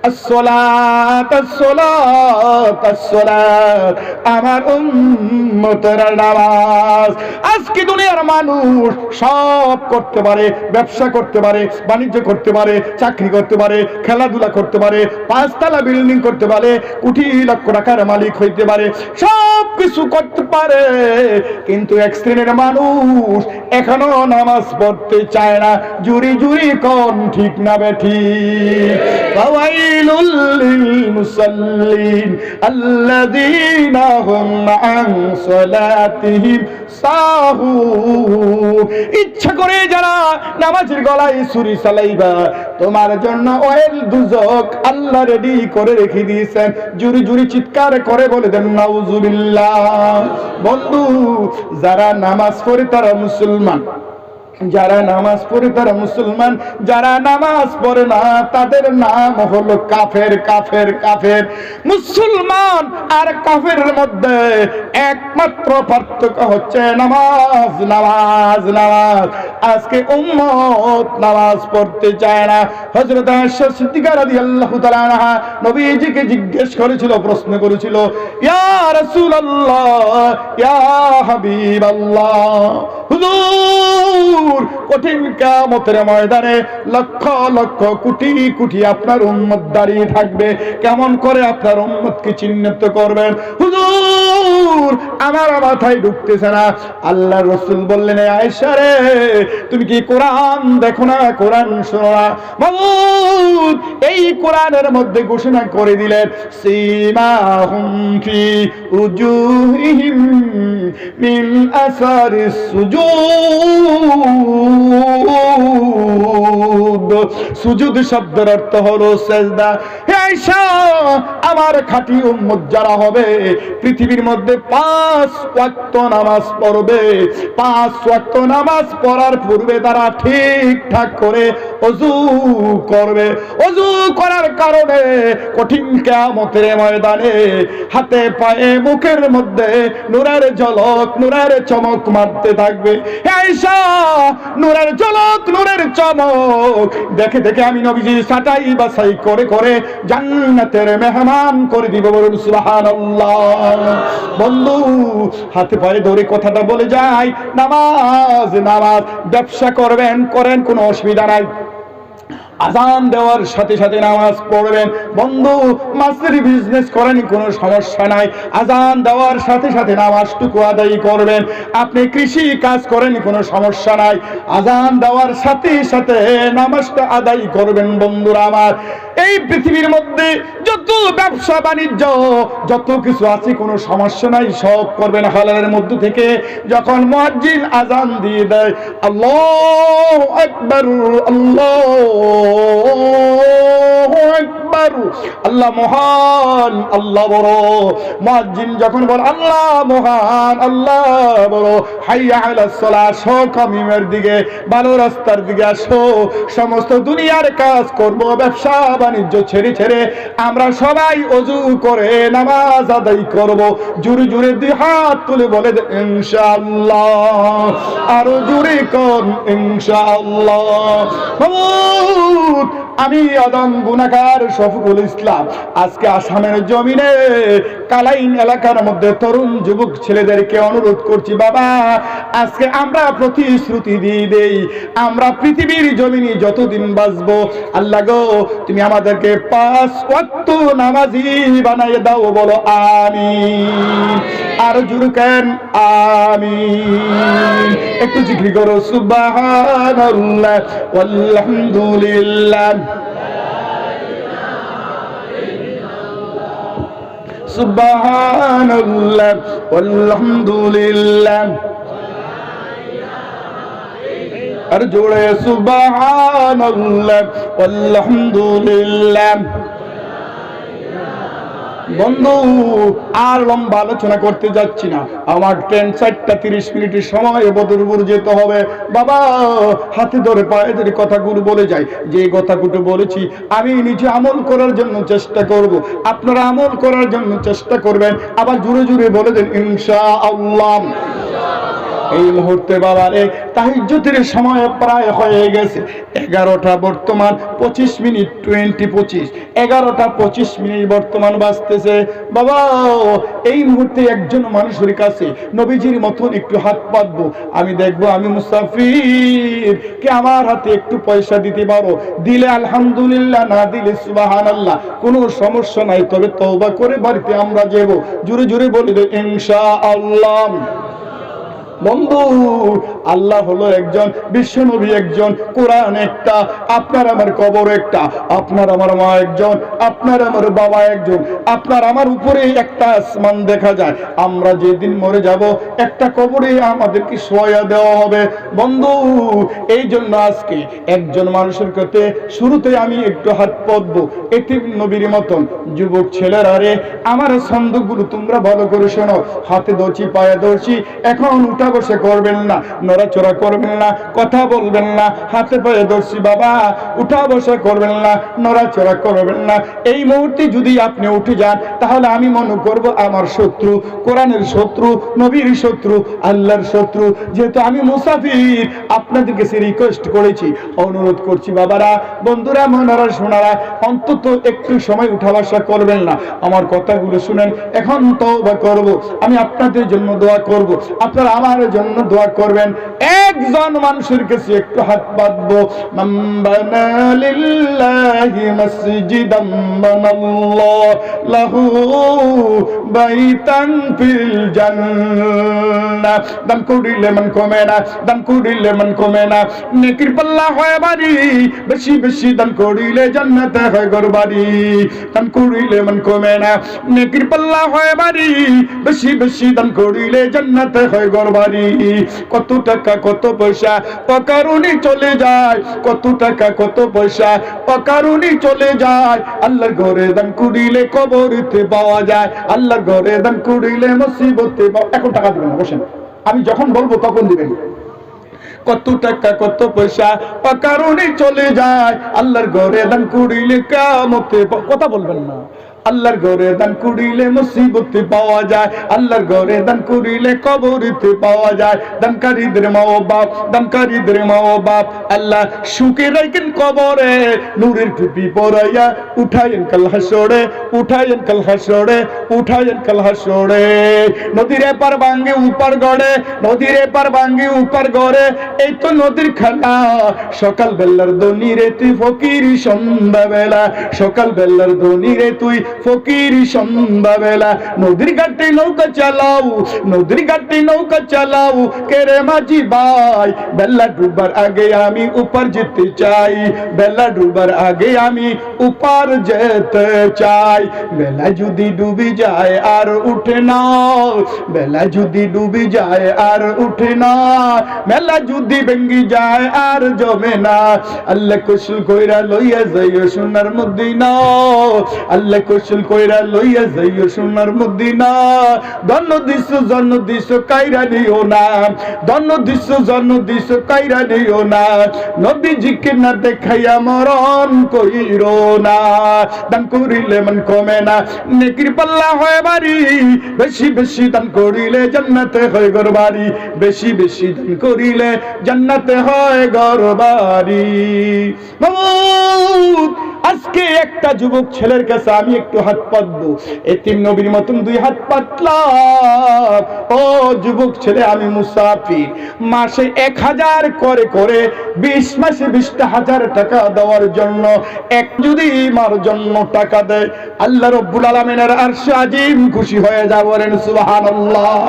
আসসালাত, আসসালাত, আসসালাত, আমার উম্মতের নামাজ। আজকে দুনিয়ার মানুষ সব করতে পারে, ব্যবসা করতে পারে, বাণিজ্য করতে পারে, চাকরি করতে পারে, খেলাধুলা করতে পারে, 5 তলা বিল্ডিং করতে পারে, কোটি লক্ষ টাকার মালিক হইতে পারে, সব কিছু করতে পারে, কিন্তু এক শ্রেণীর মানুষ এখনো নামাজ পড়তে চায় না। জুরি জুরি কোন ঠিক না বেঠিক? ফাওয়াইলুল লিল মুসাল্লিন আল্লাযীনা হুম আন সালাতিহিম সাহুন। ইচ্ছা করে যারা নামাজের গলায় ছুরি চালাইবা, তোমার জন্য ওয়েল দুজক আল্লাহ রেডি করে রেখে দিয়েছেন। জুরি জুরি চিৎকার করে বলে দেন নাউজুবিল্লাহ। বন্ধু, যারা নামাজ পড়ে তারা মুসলমান, যারা নামাজ পড়ে তারা মুসলমান, যারা নামাজ পড়ে না তাদের নাম হলো কাফের, কাফের, কাফের। মুসলমান আর কাফেরের মধ্যে একমাত্র পার্থক্য হচ্ছে নামাজ, নামাজ, নামাজ। আজকে উম্মত নামাজ পড়তে চায় না। হযরত আয়েশা সিদ্দিকা রাদিয়াল্লাহু তাআলা আনহা নবীজিকে জিজ্ঞেস করেছিল, প্রশ্ন করেছিল, ইয়া রাসূলুল্লাহ, ইয়া হাবিবাল্লাহ, হুজুর, কঠিন কিয়ামতের ময়দানে লক্ষ লক্ষ কোটি কোটি আপনার উম্মত দাঁড়িয়ে থাকবে, কেমন করে আপনার উম্মতকে চিহ্নিত করবেন হুজুর? আমার মাথায় ঢুকতেছে না। আল্লাহর রাসূল বললেন, আয়েশা রে, তুমি কি কোরআন দেখো না, কোরআন শোনো না? মাবুদ এই কোরআনের মধ্যে ঘোষণা করে দিলেন, সীমাহুম ফি উজুহিহিম মিন আসারিস সুজুদ। সুজুদ শব্দের অর্থ হলো সেজদা। হে আয়েশা, আমার খাঁটি উম্মত যারা হবে, পৃথিবীর মধ্যে 5 ওয়াক্ত নামাজ পড়বে, 5 ওয়াক্ত নামাজ পড়ার পূর্বে তারা ঠিকঠাক করে ওযু করবে। ওযু করার কারণে কঠিন কিয়ামতের ময়দানে হাতে পায়ে মুখের মধ্যে নূরের ঝলক, নূরের চমক মারতে থাকবে। হে আয়েশা, নূরের ঝলক, নূরের চমক দেখে দেখে আমি নবীজি ছাঁটাই বাছাই করে করে জান্নাতের মেহমান করে দিব। বলুন সুবহানাল্লাহ। বন্ধু, হাতে পায়ে ধরে কথাটা বলে যাই, নামাজ, নামাজ। ব্যবসা করবেন, করেন, কোনো অসুবিধা নাই, আজান দেওয়ার সাথে সাথে নামাজ পড়বেন। বন্ধু, মাছের বিজনেস করেন, কোনো সমস্যা নাই, আজান দেওয়ার সাথে সাথে নামাজটুকু আদায় করবেন। আপনি কৃষি কাজ করেন, কোনো সমস্যা নাই, আজান দেওয়ার সাথে সাথে নামাজটা আদায় করবেন। বন্ধুরা আমার, এই পৃথিবীর মধ্যে যত ব্যবসা বাণিজ্য যত কিছু আছে কোনো সমস্যা নাই, সব করবেন হালালের মধ্যে থেকে। যখন মুয়াজ্জিন আজান দিয়ে দেয়, আল্লাহু আকবার, আল্লাহু আকবার, আল্লাহ মহান, আল্লাহ বড়। মুয়াজ্জিন যখন বলে আল্লাহ মহান, আল্লাহ বড়, হাইয়া আলাস সালাহ, আসো কামিমের দিকে, ভালো রাস্তার দিকে আসো। সমস্ত দুনিয়ার কাজ করব, ব্যবসা বাণিজ্য ছেড়ে ছেড়ে আমরা সবাই ওযু করে নামাজ আদায় করব। জোরে জোরে দুই হাত তুলে বলে ইনশাআল্লাহ, আরো জোরে কোন ইনশাআল্লাহ। আমি আদম গুনাহগার শফিকুল ইসলাম আজকে আসামের জমিনে কালাইন এলাকার মধ্যে তরুণ যুবক ছেলেদেরকে অনুরোধ করছি, বাবা আজকে আমরা প্রতিশ্রুতি দিয়ে দেই, আমরা পৃথিবীর জমিনে যতদিন বাঁচবো, আল্লাহ গো তুমি আমাদেরকে 5 ওয়াক্ত নামাজি বানায় দাও, বলো আমিন। আর জোরে কেন আমিন। একটু জিকির করো সুবহানাল্লাহ ওয়ালহামদুলিল্লাহ, সুবহানাল্লাহ ওয়ালহামদুলিল্লাহ, আর জোরে সুবহানাল্লাহ ওয়ালহামদুলিল্লাহ। বন্ধু আর লম্বা আলোচনা করতে যাচ্ছি না, আমার ট্রেন 4:30 মিনিটের সময় বদরপুর যেতে হবে। বাবা হাতে ধরে পায়ে ধরে কথাগুলো বলে যাই, যে কথাগুলো বলেছি আমি নিজে আমল করার জন্য চেষ্টা করব, আপনারা আমল করার জন্য চেষ্টা করবেন। আবার জোরে জোরে বলে দেন ইনশাআল্লাহ। এই মুহূর্তে বাবারে তাহাজ্জুদের সময় প্রায় হয়ে গেছে 11টা, বর্তমান 25 মিনিট 20:25, 11টা 25 মিনিট বর্তমান বাজতেছে। বাবা এই মুহূর্তে একজন মানুষের কাছে নবীজির মতন একটু হাত পাতবো, আমি দেখবো আমি মুসাফির, কে আমার হাতে একটু পয়সা দিতে পারো, দিলে আলহামদুলিল্লাহ, না দিলে সুবহানাল্লাহ, কোনো সমস্যা নাই, তবে তওবা করে বাড়িতে আমরা যাব। জোরে জোরে বলে দে ইনশাআল্লাহ। বন্ধু আল্লাহ হলো একজন, বিশ্ব নবী একজন, কোরআন একটা, আপনার আমার কবর একটা, আপনার আমার মা একজন, আপনার আমার বাবা একজন, আপনার আমার উপরে একটা আসমান দেখা যায়। আমরা যেদিন মরে যাব একটা কবরে আমাদেরকে শোয়া দেওয়া হবে। বন্ধু এই জন্য আজকে একজন মানুষের কাছে শুরুতে আমি একটু হাত পাতবো, এতিম নবীর মতন। যুবক ছেলেরা রে, আমার ছন্দগুলো তোমরা ভালো করে শোনো, হাতে ধরছি পায়ে ধরছি, এখন উঠা বসে করবেন না, নড়াচড়া করবেন না, কথা বলবেন না, হাতে পায়ে ধরছি বাবা, উঠা বসা করবেন না, নড়াচড়া করবেন না। এই মুহূর্তে যদি আপনি উঠে যান তাহলে আমি মনে করব আমার শত্রু, কোরআনের শত্রু, নবীর শত্রু, আল্লাহর শত্রু। যেহেতু আমি মুসাফির, আপনাদের কাছে রিকোয়েস্ট করেছি, অনুরোধ করছি বাবারা, বন্ধুরা, মনারা, সোনারা, অন্তত একটু সময় উঠা বসা করবেন না। আমার কথাগুলো শুনেন, এখন তওবা করব, আমি আপনাদের জন্য দোয়া করব, আপনারা আমার জন্য দোয়া করবেন। একজন মানুষের কাছে একটু হাত বাঁধবো, মান বানা লিল্লাহি মসজিদাম বানাল্লাহু লাহু বাইতান ফিল জান্নাহ। দান করিলে মন কমে না, দান করিলে মন কমে না, নেকির পাল্লা হয় বাড়ি, বেশি বেশি দান করিলে জান্নাতে হয় ঘরবাড়ি। দান করিলে মন কমে না, নেকির পাল্লা হয় বাড়ি, বেশি বেশি দান করিলে জান্নাতে হয় ঘরবাড়ি। কত টাকা কত পয়সা অকারণে চলে যায়, কত টাকা কত পয়সা অকারণে চলে যায়। আল্লাহর ঘরে দান করিলে কবরেতে পাওয়া যায়, আল্লাহর ঘরে দান করিলে মুসিবতে পাওয়া। এখন টাকা দিবেন না, বসেন, আমি যখন বলবো তখন দিবেন। কত টাকা কত পয়সা অকারণে চলে যায়, আল্লাহর ঘরে দান করিলে কিয়ামতে। কথা বলবেন না। আল্লাহর ঘরে দান করিলে মুসিবতে পাওয়া যায়, আল্লাহর ঘরে দান করিলে কবরেতে পাওয়া যায়। দানকারীদের মা ও বাপ, দানকারীদের মা ও বাপ আল্লাহ সুখে রাখেন কবরে, নূরের টুপি পরাইয়া উঠায়েন কাল হাসরে, উঠায়েন কাল হাসরে, উঠায়েন কাল হাসরে। নদীর এপার ভাঙ্গে উপার গড়ে, নদীর এপার ভাঙ্গে উপার গড়ে, এই তো নদীর খেলা। সকাল বেলার দনি রে তুই ফকির, সন্ধ্যা বেলা সকাল বেলার দনি রে তুই ফকির সন্ধ্যাবেলা নদীর ঘাটে নৌকা চালাও, নদীর ঘাটে নৌকা চালাও কেরে মাঝি ভাই, বেলা ডুবার আগে আমি উপার যেতে চাই, বেলা ডুবার আগে আমি উপার যেতে চাই। বেলা যদি ডুবে যায় আর উঠে না, বেলা যদি ডুবে যায় আর উঠে না, বেলা যদি ভেঙ্গি যায় আর জমে না, আল্লাহ কুশল কইরা লইয়া যাইও সোনার মদিনা, আল্লাহ কুশল কইরা লইয়া যাইও সোনার মদিনা। ধন্য দিস কাইরা নিও না, ধন্য দিস কাইরা নিও না, নবীজিকে না দেখাইয়া মরণ কইরো না। দান করিলে মন কমে না, নেকির পাল্লা হয় বাড়ি, বেশি বেশি দান করিলে জান্নাতে হয় ঘর বাড়ি, বেশি বেশি দান করিলে জান্নাতে হয় ঘর বাড়ি। আজকে একটা যুবক ছেলের কাছে আমি একটু হাত পাতবো, এতিম নবীর মতন দুই হাত পাতলাম। ও যুবক ছেলে, আমি মুসাফির, মাসে 1000 করে করে 20 মাসে 20,000 টাকা দেওয়ার জন্য, এক যদি মার জন্য টাকা দেয় আল্লাহ রব্বুল আলামিনের আরশ আজিম খুশি হয়ে যাবে। বলেন সুবহানাল্লাহ।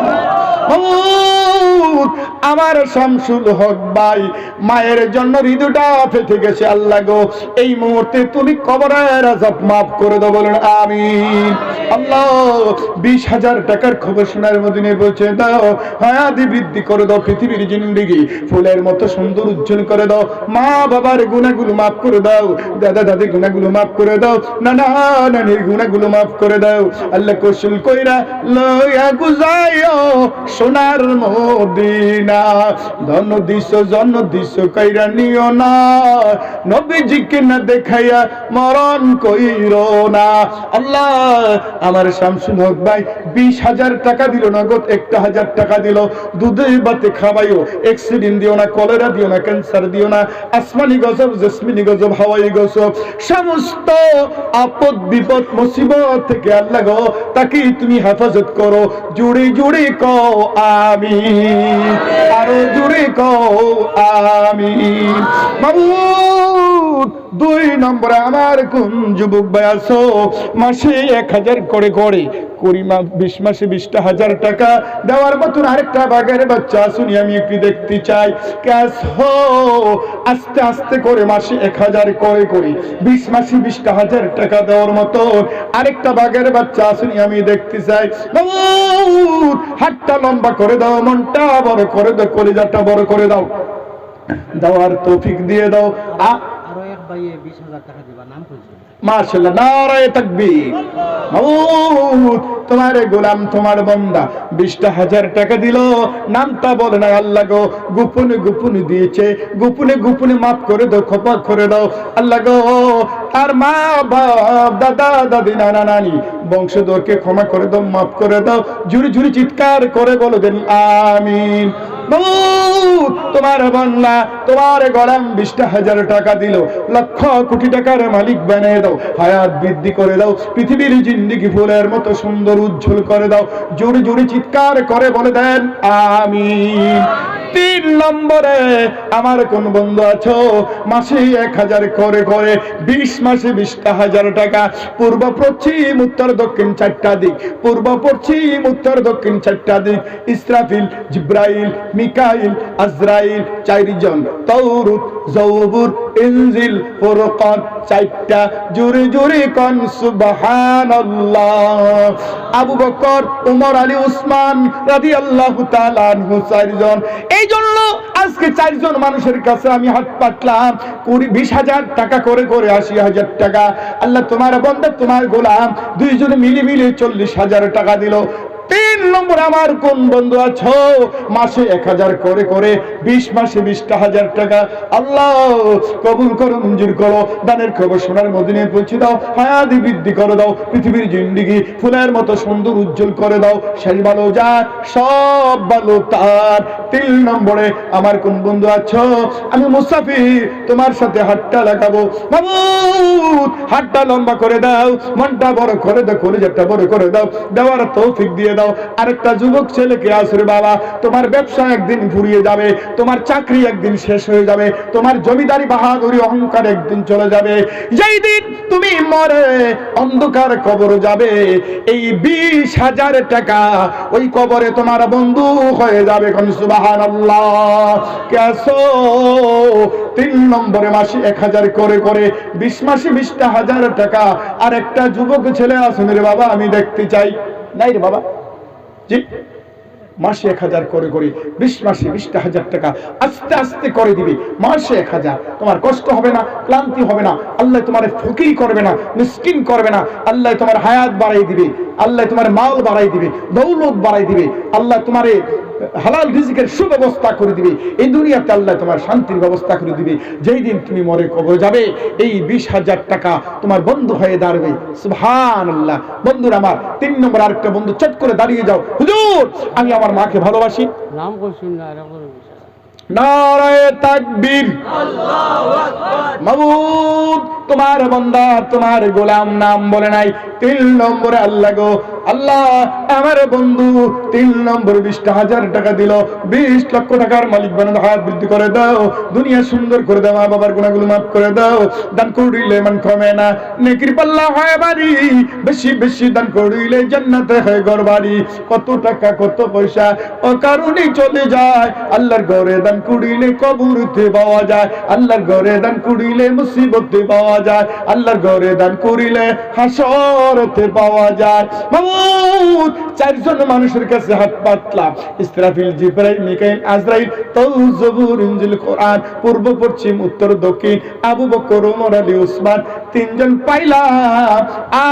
আমার শামসুল হক ভাই মায়ের জন্য হৃদয়টা ফেটে গেছে। আল্লাহ গো, এই মুহূর্তে তুমি কবরের আযাব মাফ করে দাও। বলেন আমিন। আল্লাহ 20,000 টাকার খবর শোনার মদিনে পৌঁছে দাও, হায়াতি বৃদ্ধি করে দাও, পৃথিবীর জিন্দেগি ফুলের মতো সুন্দর উজ্জ্বল করে দাও, মা বাবার গুনাহগুলো মাফ করে দাও, দাদা দাদির গুনাহগুলো মাফ করে দাও, নানা নানির গুনাহগুলো মাফ করে দাও। আল্লাহ কৌশল কইরা লইয়া গুজাইও সোনার মদিনা। ধন্য দিস কইরা নিও না, নবীজিকে না দেখাইয়া মরণ কইরো না। আল্লাহ আমার শামসুল হক ভাই 20,000 টাকা দিল, নগদ 1,000 টাকা দিল, দুধে বাতে খাওয়াইও, অ্যাক্সিডেন্ট দিও না, কলেরা দিও না, ক্যান্সার দিও না, আসমানি গজব জেসমিনি গজব হাওয়াই গজব, সমস্ত আপদ বিপদ মুসিবত থেকে আল্লাহ গো তাকে তুমি হেফাজত করো। জুড়ে জুড়ে কও আমিন, আরো জুড়ে কও আমিন। মাবুদ 2 নম্বরে আমার কোন যুবক ভাই আছো মাসে 1000 করে করে 20 মাসে 20,000 টাকা দেওয়ার মতন আরেকটা বাগের বাচ্চা শুনি আমি একটু দেখতে চাই। ক্যাশ হো আস্তে আস্তে করে মাসে 1000 করে করে 20 মাসে 20,000 টাকা দেওয়ার মতো আরেকটা বাগের বাচ্চা শুনি আমি দেখতে চাই। হাতটা লম্বা করে দাও, মনটা বড় করে দাও, কলিজাটা বড় করে দাও, দেওয়ার তৌফিক দিয়ে দাও। আরো এক ভাইয়ে 20,000 টাকা দিবা, নাম কইছে মাশাআল্লাহ, নারায়ে তাকবীর। মাবুদ তোমার গোলাম তোমার বান্দা 20,000 টাকা দিল, নামটা বলে না আল্লাহ গো, গোপনে গোপনে দিয়েছে, গোপনে গোপনে মাফ করে দাও, ক্ষমা করে দাও আল্লাহ গো। আর মা বাপ দাদা দাদি নানা নানি বংশধরকে ক্ষমা করে দাও, মাফ করে দাও। ঝুরি ঝুরি চিৎকার করে বলে দেন আমিন। তোমার বান্দা তোমার গোলাম 20,000 টাকা দিল, লক্ষ কোটি টাকার মালিক বানিয়ে দাও, হায়াত বৃদ্ধি করে দাও, পৃথিবীর জিন্দেগি ফুলের মতো সুন্দর উজ্জ্বল করে দাও। জোরে জোরে চিৎকার করে বলে দেন আমিন। 3 নম্বরে আমার কোন বন্ধু আছো মাসে 1000 করে করে 20 মাসে 20,000 টাকা, পূর্ব পশ্চিম উত্তর দক্ষিণ 4টা দিক, পূর্ব পশ্চিম উত্তর দক্ষিণ 4টা দিক, ইসরাফিল জিব্রাইল মিকাইল আজরাইল 4 জন, তাওরুত জবুর ইনজিল ফুরকান 4টা, জোরে জোরে কোন সুবহানাল্লাহ। আবু বকর ওমর আলী উসমান রাদিয়াল্লাহু তাআলা আনহু 4 জন। এই জন্য আজকে 4 জন মানুষের কাছে আমি হাত পাতলাম, 20,000 টাকা করে করে 80,000 টাকা। আল্লাহ তোমার বান্দা তোমার গোলাম 2 জন মিলে মিলে 40,000 টাকা দিল। 3 নম্বর আমার কোন বন্ধু আছো মাসে 1000 করে করে 20 মাসে 20,000 টাকা, আল্লাহ কবুল করো, মঞ্জুর করো, দানের খবর সোনার মদিনে পৌঁছে দাও, হায়াত বৃদ্ধি করে দাও, পৃথিবীর জিন্দেগি ফুলের মতো সুন্দর উজ্জ্বল করে দাও। শেষ ভালো যা সব ভালো তার। 3 নম্বরে আমার কোন বন্ধু আছো আমি মুসাফির, তোমার সাথে হাতটা লাগাবো, মাবুদ হাতটা লম্বা করে দাও, মনটা বড় করে দাও, কলিজাটা বড় করে দাও, দেওয়ার তৌফিক দিয়ে দাও। যাও। আরেকটা যুবক ছেলেকে আসরে বাবা, তোমার ব্যবসা একদিন ফুরিয়ে যাবে, তোমার চাকরি একদিন শেষ হয়ে যাবে, তোমার জমিদারি বাহাদুরি অহংকার একদিন চলে যাবে। যেই দিন তুমি মরে অন্ধকার কবরে যাবে, এই 20,000 টাকা ওই কবরে তোমার বন্ধু হয়ে যাবে। কোন সুবহানাল্লাহ। কেসো 3 নম্বরে মাসে 1000 করে করে 20 মাসে 20,000 টাকা। আর একটা যুবক ছেলে আসুন রে বাবা, আমি দেখতে চাই। নাই রে বাবা, জি মাসে 1000 করে করে 20 মাসে 20,000 টাকা আস্তে আস্তে করে দিবি। মাসে 1000, তোমার কষ্ট হবে না, ক্লান্তি হবে না। আল্লাহ তোমার ফকির করবে না, মিসকিন করবে না। আল্লাহ তোমার হায়াত বাড়াই দিবে, আল্লাহ তোমার মাল বাড়াই দিবে, দৌলত বাড়াই দিবে। আল্লাহ তোমার হালাল রিজিকের সুব্যবস্থা করে দিবে। এই দুনিয়াতে আল্লাহ তোমার শান্তির ব্যবস্থা করে দিবে। যেই দিন তুমি মরে কবরে যাবে, এই 20,000 টাকা তোমার বন্ধু হয়ে দাঁড়াবে। সুবহানাল্লাহ। বন্ধুরা আমার, 3 নম্বর আরেকটা বন্ধু চট করে দাঁড়িয়ে যাও, হুজুর আমি আমার মাকে ভালোবাসি। নাম কইছুন না এরা করে নারায়ে তাকবীর, আল্লাহু আকবার। মাবুদ তোমার বান্দা তোমার গোলাম নাম বলে নাই। 3 নম্বরে আল্লাহ গো আল্লাহ, আমার বন্ধু 3 নম্বরে 20,000 টাকা দিল। 20 লক্ষ টাকার মালিক বানানো, হায়াত বৃদ্ধি করে দাও, দুনিয়া সুন্দর করে দাও, মা বাবার গুনাহগুলো মাফ করে দাও। দান করিলে মান কমে না, নেকির পাল্লা হয় বাড়ি, বেশি বেশি দান করিলে জান্নাতে হয় ঘর বাড়ি। কত টাকা কত পয়সা অকারণে চলে যায়, আল্লাহর ঘরে দান করিলে কবরতে পাওয়া যায়, আল্লাহর ঘরে দান করিলে মুসিবতে পাওয়া যায়, আল্লাহর ঘরে দান করিলে হাসরতে পাওয়া যায়। মাবুদ 4 জন মানুষের কাছে হাত পাতলাম, ইসরাফিল, জিবরাইল, মিকাইল, আজরাইল, তাওরাত, জবুর, ইনজিল, কোরআন, পূর্ব পশ্চিম উত্তর দক্ষিণ, আবু বকর, ওমর, আলী, উসমান, 3 জন পাইলাম।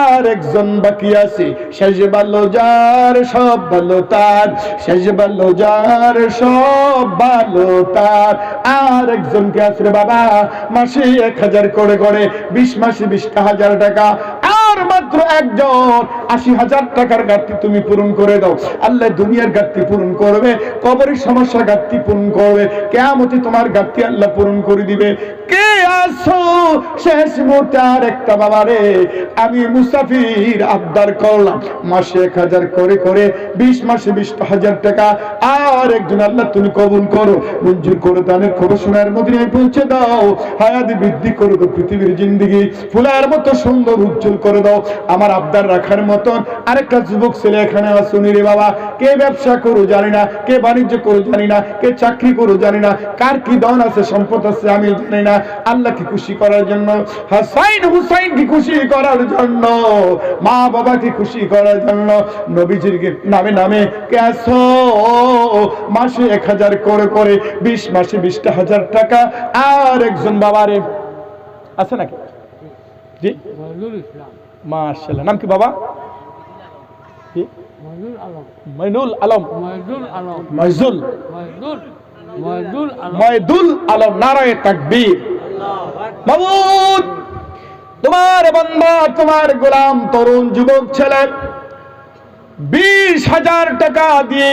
আর একজন বাকি আছে, শেষ ভালো যার সব ভালো তার, শেষ ভালো যার সব ভালো তার। আর একজনকে আছে বাবা, মাসে 1000 করে করে 20 মাসে 20,000 টাকা। আর মাত্র একজন 80,000 টাকার ঘাটতি তুমি পূরণ করে দাও, আল্লাহ দুনিয়ার ঘাটতি পূরণ করবে, কবরের সমস্যা ঘাটতি পূরণ করবে, কিয়ামতে তোমার ঘাটতি আল্লাহ পূরণ করে দিবে। কে আসো শেষ মুহূর্তে আর একটা বাবা রে, আমি মুসাফির আবদার করলাম, মাসে 1000 করে করে 20 মাসে 20,000 টাকা। আর একজন আল্লাহ তুমি কবুল করো, মঞ্জুর করে দানের খবর সোনার মদিনায় পৌঁছে দাও, হায়াত বৃদ্ধি করে দাও, পৃথিবীর জিন্দেগি ফুলের মতো সুন্দর উজ্জ্বল করে দাও। আমার আবদার রাখার মতন আরেকটা যুবক ছেলে এখানে আসুনি রে বাবা। কে ব্যবসা করো জানি না, কে বাণিজ্য করো জানি না, কে চাকরি করো জানি না, কার কি ধন আছে সম্পদ আছে আমি জানি না। আল্লাহকে খুশি করার জন্য, হাসাইন হুসাইনকে খুশি করার জন্য, মা বাবাকে খুশি করার জন্য, নবীজির নামে নামে কেসো মাসে 1000 করে করে 20 মাসে 20,000 টাকা। আর একজন বাবারে আছে নাকি? জি মাশাআল্লাহ। নাম কি বাবা? কি? মাইনুল আলম। মাইদুল আলম। নারায়ে তাকবীর। মাবুদ তোমার বান্দা তোমার গোলাম তরুণ যুবক ছেলে 20,000 টাকা দিয়ে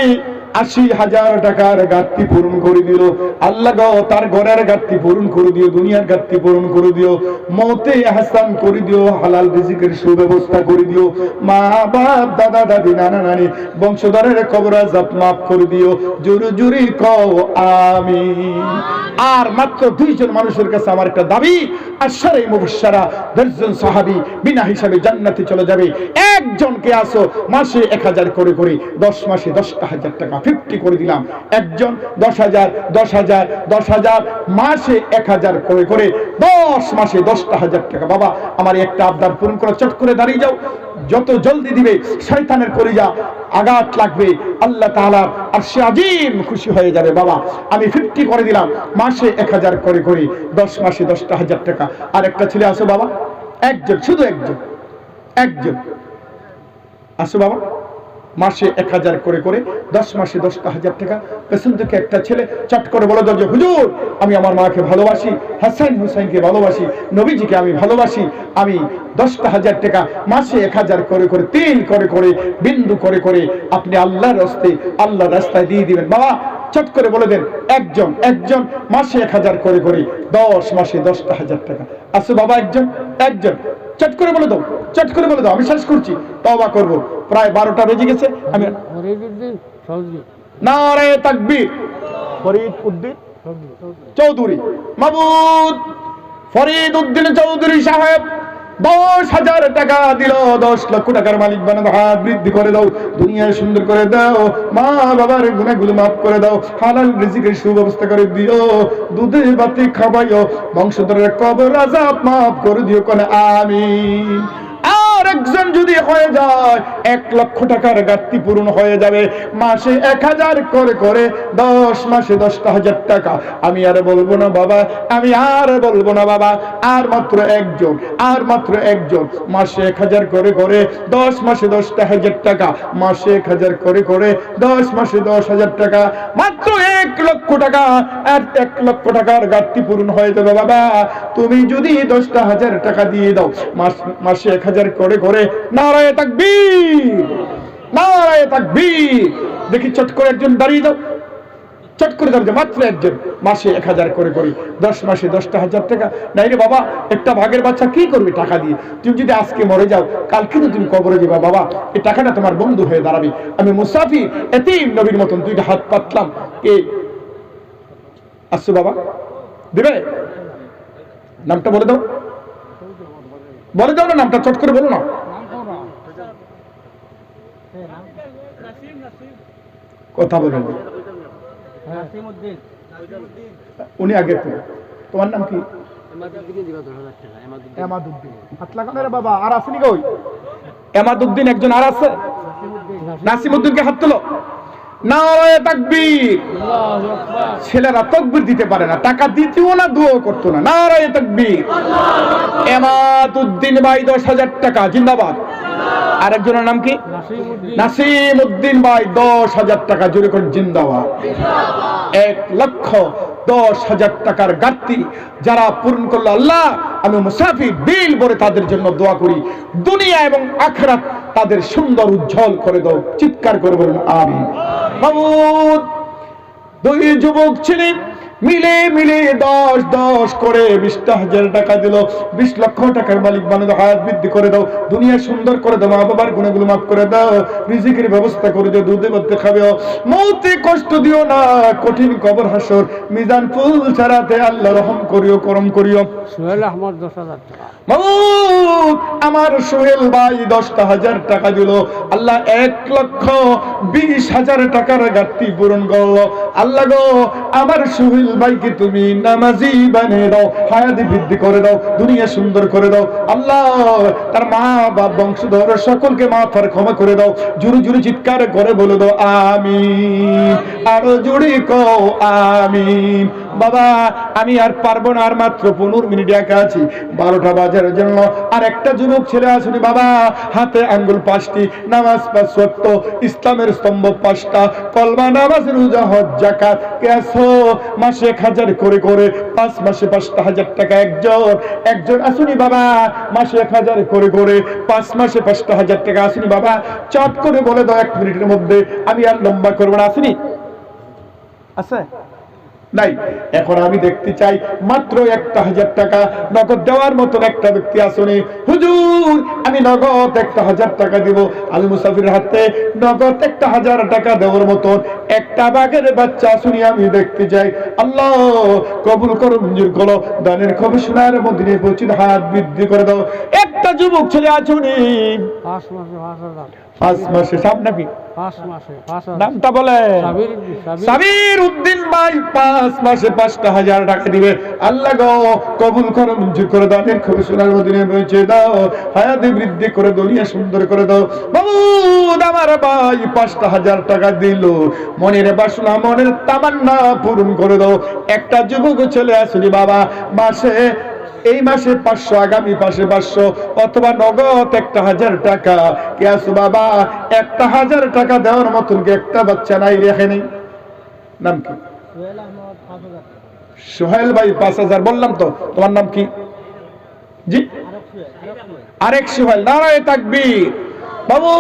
80,000 টাকার ঘাটতি পূরণ করে দিল। আল্লাহ গো তার ঘরের ঘাটতি পূরণ করে দিও, দুনিয়ার ঘাটতি পূরণ করে দিও, মওতে ইহসান করে দিও, হালাল রিজিকের সুব্যবস্থা করে দিও, মা বাপ দাদা দাদি নানা নানি বংশধরের কবর আযাব মাফ করে দিও। জোরে জোরে কও আমিন। আর মাত্র 2 জন মানুষের কাছে আমার একটা দাবি, আশারে মুবাশশারা 10 জন সাহাবী বিনা হিসাবে জান্নাতে চলে যাবে। একজনকে আসো মাসে 1000 করে করে 10 মাসে 10,000 টাকা 50 করে দিলাম। একজন 10,000 10,000 10,000 মাসে 1000 করে করে 10 মাসে 10,000 টাকা। বাবা আমার একটা আবদার পূরণ করে চট করে দাঁড়িয়ে যাও, যত জলদি দিবে শয়তানের কলিজা আঘাত লাগবে, আল্লাহ তাআলা আরশে আজিম খুশি হয়ে যাবে। বাবা আমি 50 করে দিলাম, মাসে 1000 করে করে 10 মাসে 10,000 টাকা। আর একটা ছেলে আসো বাবা, একজন, শুধু একজন, একজন আসো বাবা, মাসে 1000 করে করে 10 মাসে 10,000 টাকা। পেছন থেকে একটা ছেলে চট করে বলে দাও যে হুজুর আমি আমার মাকে ভালোবাসি, হাসান হুসাইনকে ভালোবাসি, নবীজিকে আমি ভালোবাসি, আমি 10,000 টাকা মাসে 1000 করে করে 3 করে করে বিন্দু করে করে আপনি আল্লাহর রাস্তায় দিয়ে দিবেন। বাবা চট করে বলে দেন, একজন একজন মাসে 1000 করে করে 10 মাসে 10,000 টাকা। আসো বাবা একজন একজন চট করে বলে দাও, চট করে বলে দাও, আমি শেষ করছি, তওবা করব। প্রায় 12টা বেজে গেছে। আমি ফরিদউদ্দিন চৌধুরী। নারে তাকবীর। ফরিদ উদ্দিন চৌধুরী, মাবুদ ফরিদ উদ্দিন চৌধুরী সাহেব 10,000 টাকা দিল। 10 লক্ষ টাকার মালিক বানাও, হাত বৃদ্ধি করে দাও, দুনিয়া সুন্দর করে দাও, মা বাবার গুনাহগুলো মাফ করে দাও, হালাল রিজিকের সুব্যবস্থা করে দিও, দুধে বাতি খাওয়াইও, বংশধরের কবর আযাব মাফ করে দিও, কোন আমিন। আর একজন যদি হয়ে যায় 1 লক্ষ টাকার ঘাটতি পূরণ হয়ে যাবে, মাসে 1000 করে করে 10 মাসে 10,000 টাকা। আমি আর বলবো না বাবা, আমি আর বলবো না বাবা, আর মাত্র একজন, আর মাত্র একজন, মাসে 1000 করে করে 10 মাসে 10,000 টাকা, মাসে 1000 করে করে 10 মাসে 10,000 টাকা, মাত্র 1 লক্ষ টাকা। আর 1 লক্ষ টাকার ঘাটতি পূরণ হয়ে যাবে বাবা, তুমি যদি 10,000 টাকা দিয়ে দাও, মাসে 1000 করে করে। নারায়ে তাকবীর, নারায়ে তাকবীর। দেখি চট করে একজন দাঁড়িয়ে দাও, চট করে দাঁড়িয়ে, মাত্র একজন, মাসে 1000 করে করে 10 মাসে 10,000 টাকা। নাই রে বাবা, একটা ভাগের বাচ্চা কি করবে টাকা দিয়ে? তুমি যদি আজকে মরে যাও, কালকে তো তুমি কবরে যাবা বাবা, এই টাকাটা তোমার বন্ধু হয়ে দাঁড়াবে। আমি মুসাফির এতিম নবীর মতন দুইটা হাত পাতলাম, কে আসছো বাবা? দেবে? নামটা বলে দাও, বলে দাও না নামটা, চট করে বলো না। কথা বলেন, উনি আগে তো। তোমার নাম কি? এমাদউদ্দিন। হাত লাগানো রে বাবা। আর আসেনি কই? এমাদউদ্দিন একজন আর আছে? নাসিমউদ্দিনকে হাত তোলো। নারায়ে তাকবীর। ছেলেরা তাকবীর দিতে পারে না, টাকা দিতেও না, দোয়া করতো না। নারায়ে তাকবীর। এমাদউদ্দিন ভাই 10,000 টাকা, জিন্দাবাদ। আরেকজনের নাম কি? নাসিমউদ্দিন ভাই 10,000 টাকা, জোরে করে জিন্দাবাদ। 1,10,000 টাকার ঘাটতি যারা পূরণ করলো, আল্লাহ আমি মুসাফির দিল ভরে তাদের জন্য দোয়া করি, দুনিয়া এবং আখিরাত তাদের সুন্দর উজ্জ্বল করে দাও। চিৎকার করে বলুন আমিন। মাবুদ, দুই যুবক ছিলেন, মিলে মিলে 10 করে 20,000 টাকা দিল। 20 লক্ষ টাকার মালিক বানাও, হাত বৃদ্ধি করে দাও, দুনিয়া সুন্দর করে দাও, মা বাবার গুনাহগুলো মাফ করে দাও, রিজিকের ব্যবস্থা করে দাও, দুধে ভাতে খাবে, মৌতে কষ্ট দিও না, কঠিন কবর হাসর মিজান ফুল ছাড়াতে আল্লাহ রহম করিও, করম করিও। সোহেল আহমদ 10,000 টাকা। মাবুদ, আমার সোহেল ভাই 10,000 টাকা দিল, আল্লাহ 1,20,000 টাকার ঘাটতি পূরণ করলো। আল্লাহ গো, আমার সোহেল ভাইকে তুমি নামাজি বানিয়ে দাও, হায়াত বৃদ্ধি করে দাও, দুনিয়া সুন্দর করে দাও। আল্লাহ তার মা বাপ বংশধর সকলকে মাফ আর ক্ষমা করে দাও। জোরে জোরে চিৎকার করে বলে দাও আমিন, আরো জোরে কও আমিন। বাবা আমি আর পারবো না, আর মাত্র 15 মিনিট একা আছি, 12টা বাজার জন্য। আর একটা যুবক ছেলে আসুনি বাবা, হাতে আঙ্গুল 5টি, নামাজ 5 ওয়াক্ত, ইসলামের স্তম্ভ 5টা, কলমা, নামাজ, রোজা, হজ, যাকাত, কেসো, মাসে 1000 করে করে 5 মাসে 5,000 টাকা। একজন আসুনি বাবা, মাসে 1000 করে করে 5 মাসে 5,000 টাকা। আসুনি বাবা, চট করে বলে দাও 1 মিনিটের মধ্যে, আমি আর লম্বা করবো না। আসুনি আছে নাই? এখন আমি দেখতে চাই মাত্র 1,000 টাকা নগদ দেওয়ার মতন একটা ব্যক্তি আসুনি। হুজুর আমি নগদ 1,000 টাকা দিব। আমি মুসাফিরের হাতে নগদ 1,000 টাকা দেওয়ার মতন একটা বাঘের বাচ্চা আসুনি, আমি দেখতে চাই। আল্লাহ কবুল করো, মঞ্জুর করো, দানের খবর শোনার মদিনে পৌঁছে হাত বৃদ্ধি করে দাও। একটা যুবক ছেলে আসুনি 5 মাসে 5,000। 5 মাসে সাপ নাকি? 5 মাসে 5,000। নামটা বলে সাবির উদ্দিন ভাই 5 মাসে 5,000 টাকা দিবে। আল্লাহ গো কবুল করো, মঞ্জুর করে দাও, খবর শোনার মদিনে পৌঁছে দাও, হায়াতে বৃদ্ধি করে দুনিয়া সুন্দর করে দাও। মাবুদ আমার ভাই 5,000 টাকা দিল, মনের বাসনা মনের তামান্না পূরণ করে দাও। একটা যুবক ছেলে আসুনি বাবা, মাসে এই মাসে 500, আগামী মাসে 500, অথবা নগদ 1,000 টাকা। কে আসো বাবা, 1,000 টাকা দেওয়ার মতন কি একটা বাচ্চা নাই? রেখে নেই। নাম কি? সোহেল আহমদ 5,000 টাকা। সোহেল ভাই 5,000 বললাম তো। তোমার নাম কি? জি আরেক সোহেল। নারায়ে তাকবীর। বাবু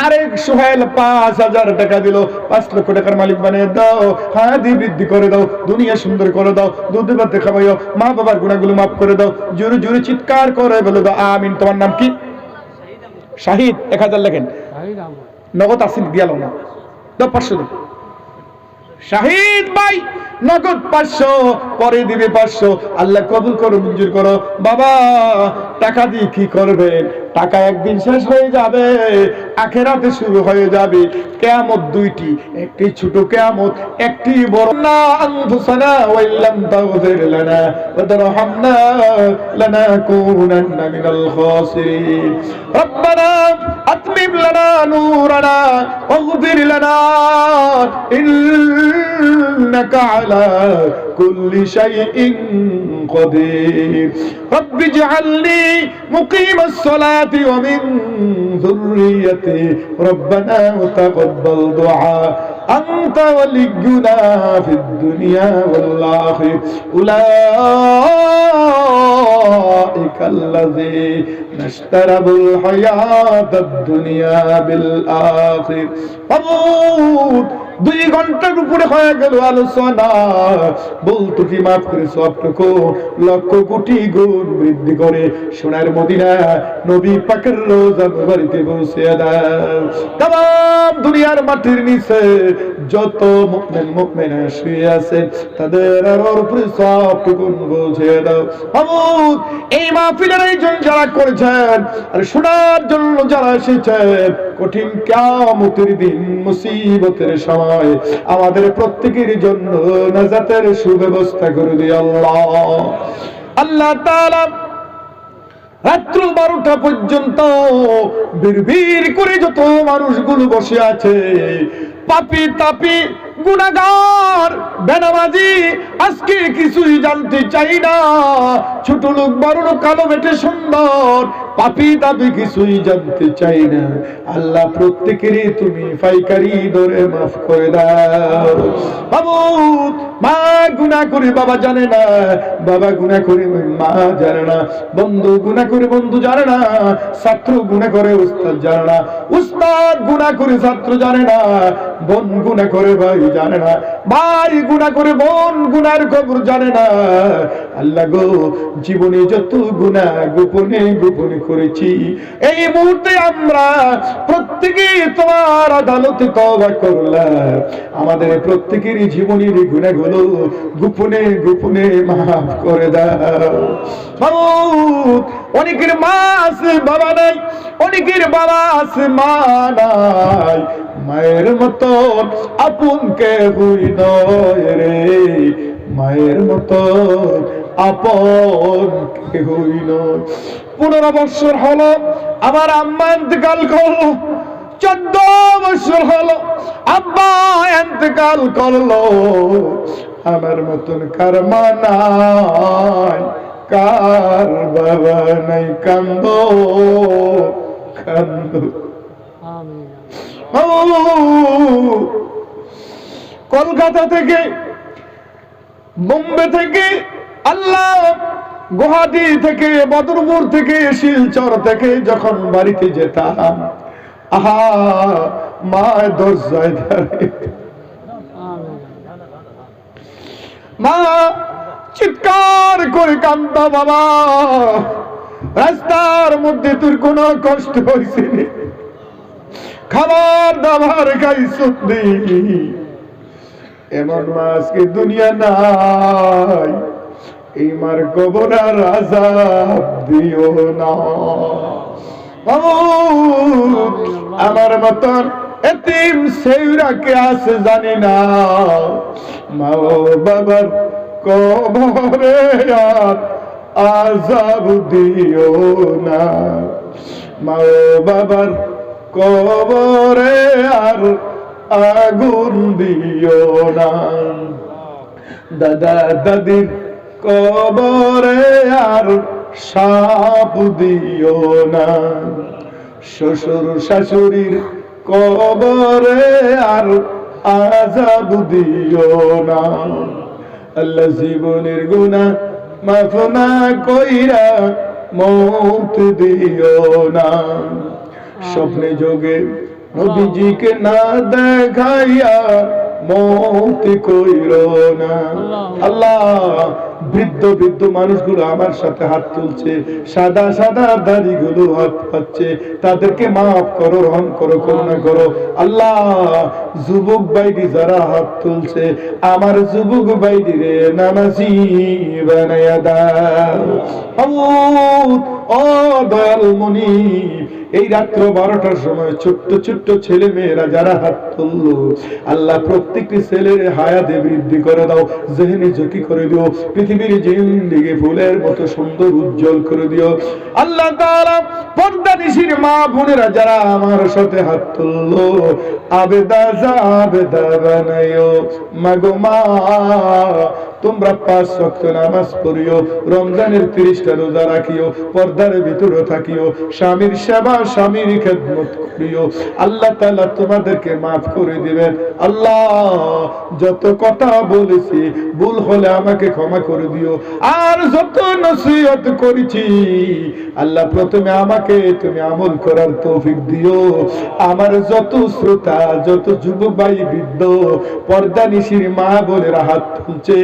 আরেক সোহেল 5,000 টাকা দিল। 5 লক্ষ টাকার মালিক বানিয়ে দাও, হায়াত বৃদ্ধি করে দাও, দুনিয়া সুন্দর করে দাও, দুধ ভাতে খাওয়াইও, মা বাবার গুনাহগুলো মাফ করে দাও। জোরে জোরে চিৎকার করে বলে দাও আমিন। তোমার নাম কি? শাহিদ 1000 লেখেন, শাহিদ আহমদ। নগদ আসিল দিয়াল না, দাও 500 দাও। শাহিদ ভাই নগদ 500, পরে দিবে 500। আল্লাহ কবুল করো, মঞ্জুর করো। বাবা টাকা দিয়ে কি করবেন? টাকা একদিন শেষ হয়ে যাবে, আখেরাতে শুরু হয়ে যাবে কিয়ামত দুইটি, একটি ছোট কিয়ামত, একটি বড়। না আনফুসানা ওয়া ইল্লাম তাগফির লানা ওয়া তারহামনা লানাকুনান্না মিনাল খাসিরিন। রব্বানা আতমিম লানা নূরানা ওয়াগফির লানা ইন্নাকা আলা কুল্লি শাইইন قدير رب اجعلني مقيم الصلاة ومن ذريتي ربنا وتقبل دعاء أنت ولينا في الدنيا والآخرة أولئك الذين اشتروا الحياة الدنيا بالآخرة أموت 2 ঘন্টার উপরে হয়ে গেল আলোচনা, বলতো কি মাফ করে সবটুকু লক্ষ কোটি গুণ বৃদ্ধি করে সোনার মদিনা নবী পাকের রোজা মুবারকে পৌঁছে দাও। তাম দুনিয়ার মাটির নিচে যত মুমিন মুমিনা শুয়ে আছেন তাদের উপরে সবটুকু পৌঁছে দাও। মাবুদ এই মাহফিলের আয়োজন যারা করেছেন আর শোনার জন্য যারা এসেছেন, কঠিন কিয়ামতের দিন মুসিবতের সময় আমাদের প্রত্যেকের জন্য নাজাতের সুব্যবস্থা করে দিও আল্লাহ। আল্লাহ তাআলা রাত্র 12টা পর্যন্ত বিড়বিড় করে যত মানুষগুলো বসে আছে, পাপী তাপী গুনাহগার বেনামাজি, আজকে কিছুই জানতে চাই না। ছোট লোক বড় লোক, কালো বেটে সুন্দর, পাপী তাপী কিছুই জানতে চাই না। আল্লাহ প্রত্যেকেরই তুমি পাইকারি দরে মাফ করে দাও। মাবুদ মা গুনাহ করে বাবা জানে না, বাবা গুনাহ করে মা জানে না, বন্ধু গুনাহ করে বন্ধু জানে না, ছাত্র গুনাহ করে উস্তাদ জানে না, উস্তাদ গুনাহ করে ছাত্র জানে না, বোন গুনাহ করে ভাই জানে না, ভাই গুনাহ করে বোন গুনার খবর জানে না। আল্লাহ গো, জীবনে যত গুনাহ গোপনে গোপনে করেছি, এই মুহূর্তে আমরা প্রত্যেকে তোমার আদালতে তওবা করলাম। আমাদের প্রত্যেকের জীবনের গুনাহগুলো গোপনে গোপনে মাফ করে দাও। মাবুদ অনেকের মা আছে বাবা নাই, অনেকের বাবা আছে মা নাই, মায়ের মতো আপন কেহুই নয় রে, মায়ের মতো আপন কেহুই নয়। 15 বছর হলো আমার আম্মা ইন্তেকাল করলো, 14 বছর হলো আব্বা ইন্তেকাল করলো। আমার মতন কার মা নাই, কার বাবা নাই, কান্দো কান্দো। আমিন। কলকাতা থেকে, বোম্বে থেকে, আল্লাহ গুয়াহাটি থেকে, বদরপুর থেকে, শিলচর থেকে যখন বাড়িতে যেতাম, আহা মা দরজায় দাঁড়িয়ে, আমিন। মা চিৎকার করে কান্দা, বাবা রাস্তার মধ্যে তোর কোনো কষ্ট হয়েছে, খাবার দাবার খাইছি, এমন মা আজকে দুনিয়া নাই, এই মার কবর আর আযাব দিও না। আমার মতন এতিম সেউরা কে আছে জানি না, মা ও বাবার কবরে আর আযাব দিও না, মা ও বাবার কবরে আর আগুন দিও না, দাদা দাদির কবরে আর সাপ দিও না, শ্বশুর শাশুড়ির কবরে আর আযাব দিও না। আল্লাহ জীবনের গুনাহ মাফ না কইরা মৌত দিও না, স্বপ্নে যোগে নবীজিকে না দেখাইয়া মৌত কইরো না। আল্লাহ বৃদ্ধ বৃদ্ধ মানুষগুলো আমার সাথে হাত তুলছে, সাদা সাদা দাড়িগুলো হাত পাচ্ছে, তাদেরকে মাফ করো, রহম করো, করুণা করো আল্লাহ। যুবক ভাইটি যারা হাত তুলছে, আমার যুবক ভাইটি রে নামাজি বানায়া দাও। ও দয়াল মনি, এই রাত্র 12টার সময় ছোট্ট ছোট্ট ছেলে মেয়েরা যারা হাত তুললো, আল্লাহ প্রত্যেকটি ছেলের হায়াতে বৃদ্ধি করে দাও, জেহেনি ঝুঁকি করে দিও, পৃথিবীর জিন্দেগি ফুলের মতো সুন্দর উজ্জ্বল করে দিও আল্লাহ তাআলা। পর্দানিশীর মা বোনেরা যারা আমার সাথে হাত তুললো, আবেদা জাবেদা বানাইও মাগো মা। তোমরা 5 ওয়াক্ত নামাজ পড়িও, রমজানের 30টা রোজা রাখিও, পর্দার ভিতরে থাকিও, স্বামীর সেবা স্বামীর খেদমত করিও, আল্লাহ তাআলা তোমাদেরকে মাফ করে দিবেন আল্লাহ। যত কথা বলেছি ভুল হলে আমাকে ক্ষমা করে দিও, আর যত নসিহত করেছি আল্লাহ প্রথমে আমাকে তুমি আমল করার তৌফিক দিও। আমার যত শ্রোতা, যত যুবক ভাই, বৃদ্ধ, পর্দানিশীর মা বোনেরা হাত তুলছে,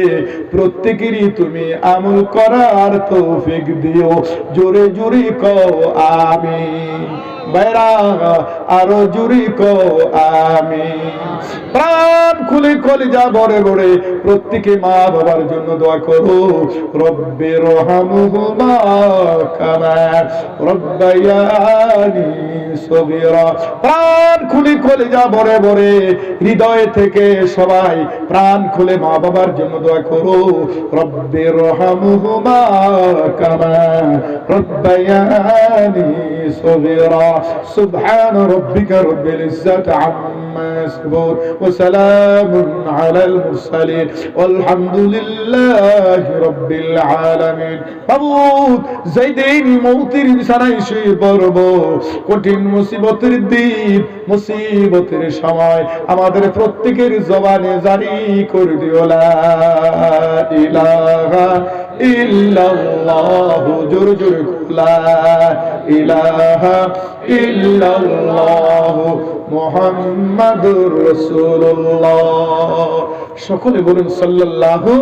প্রত্যেকেরই তুমি আমল করার তৌফিক দিও। জোরে জোরে কও আমিন। বাইরা আরো জোরে কও আমিন। প্রাণ খুলে কলিজা ভরে ভরে প্রত্যেকে মা বাবার জন্য দোয়া করো। রব্বে রহমহুমা কামা রব্বায়ানি সগীরা। প্রাণ খুলে কলিজা ভরে ভরে হৃদয় থেকে সবাই প্রাণ খুলে মা বাবার জন্য দোয়া করো। রব্বে রহমহুমা কামা রব্বায়ানি সগীরা। সুবহান রাব্বিকা রব্বিল ইজ্জাতি আম্মা ইয়াসিফুন ওয়া সালামুন আলাল মুরসালিন ওয়ালহামদুলিল্লাহি রাব্বিল আলামিন। মাবুদ, যেদিন মৌতের বিছানায় শুয়ে পড়ব, কঠিন মুসিবতের দিন, মুসিবতের সময় আমাদের প্রত্যেকের জবানে জারি করে দিও লা ইলাহা ইল্লাল্লাহ। জোরে জোরে লা ইলাহা ইল্লাল্লাহ মুহাম্মাদুর রাসূলুল্লাহ। সকলে বলুন সাল্লাল্লাহু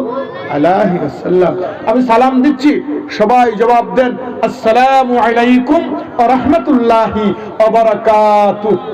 আলাইহি ওয়াসাল্লাম। আমি সালাম দিচ্ছি, সবাই জবাব দেন আসসালামু আলাইকুম ওয়া রাহমাতুল্লাহি ওয়া বারাকাতুহু।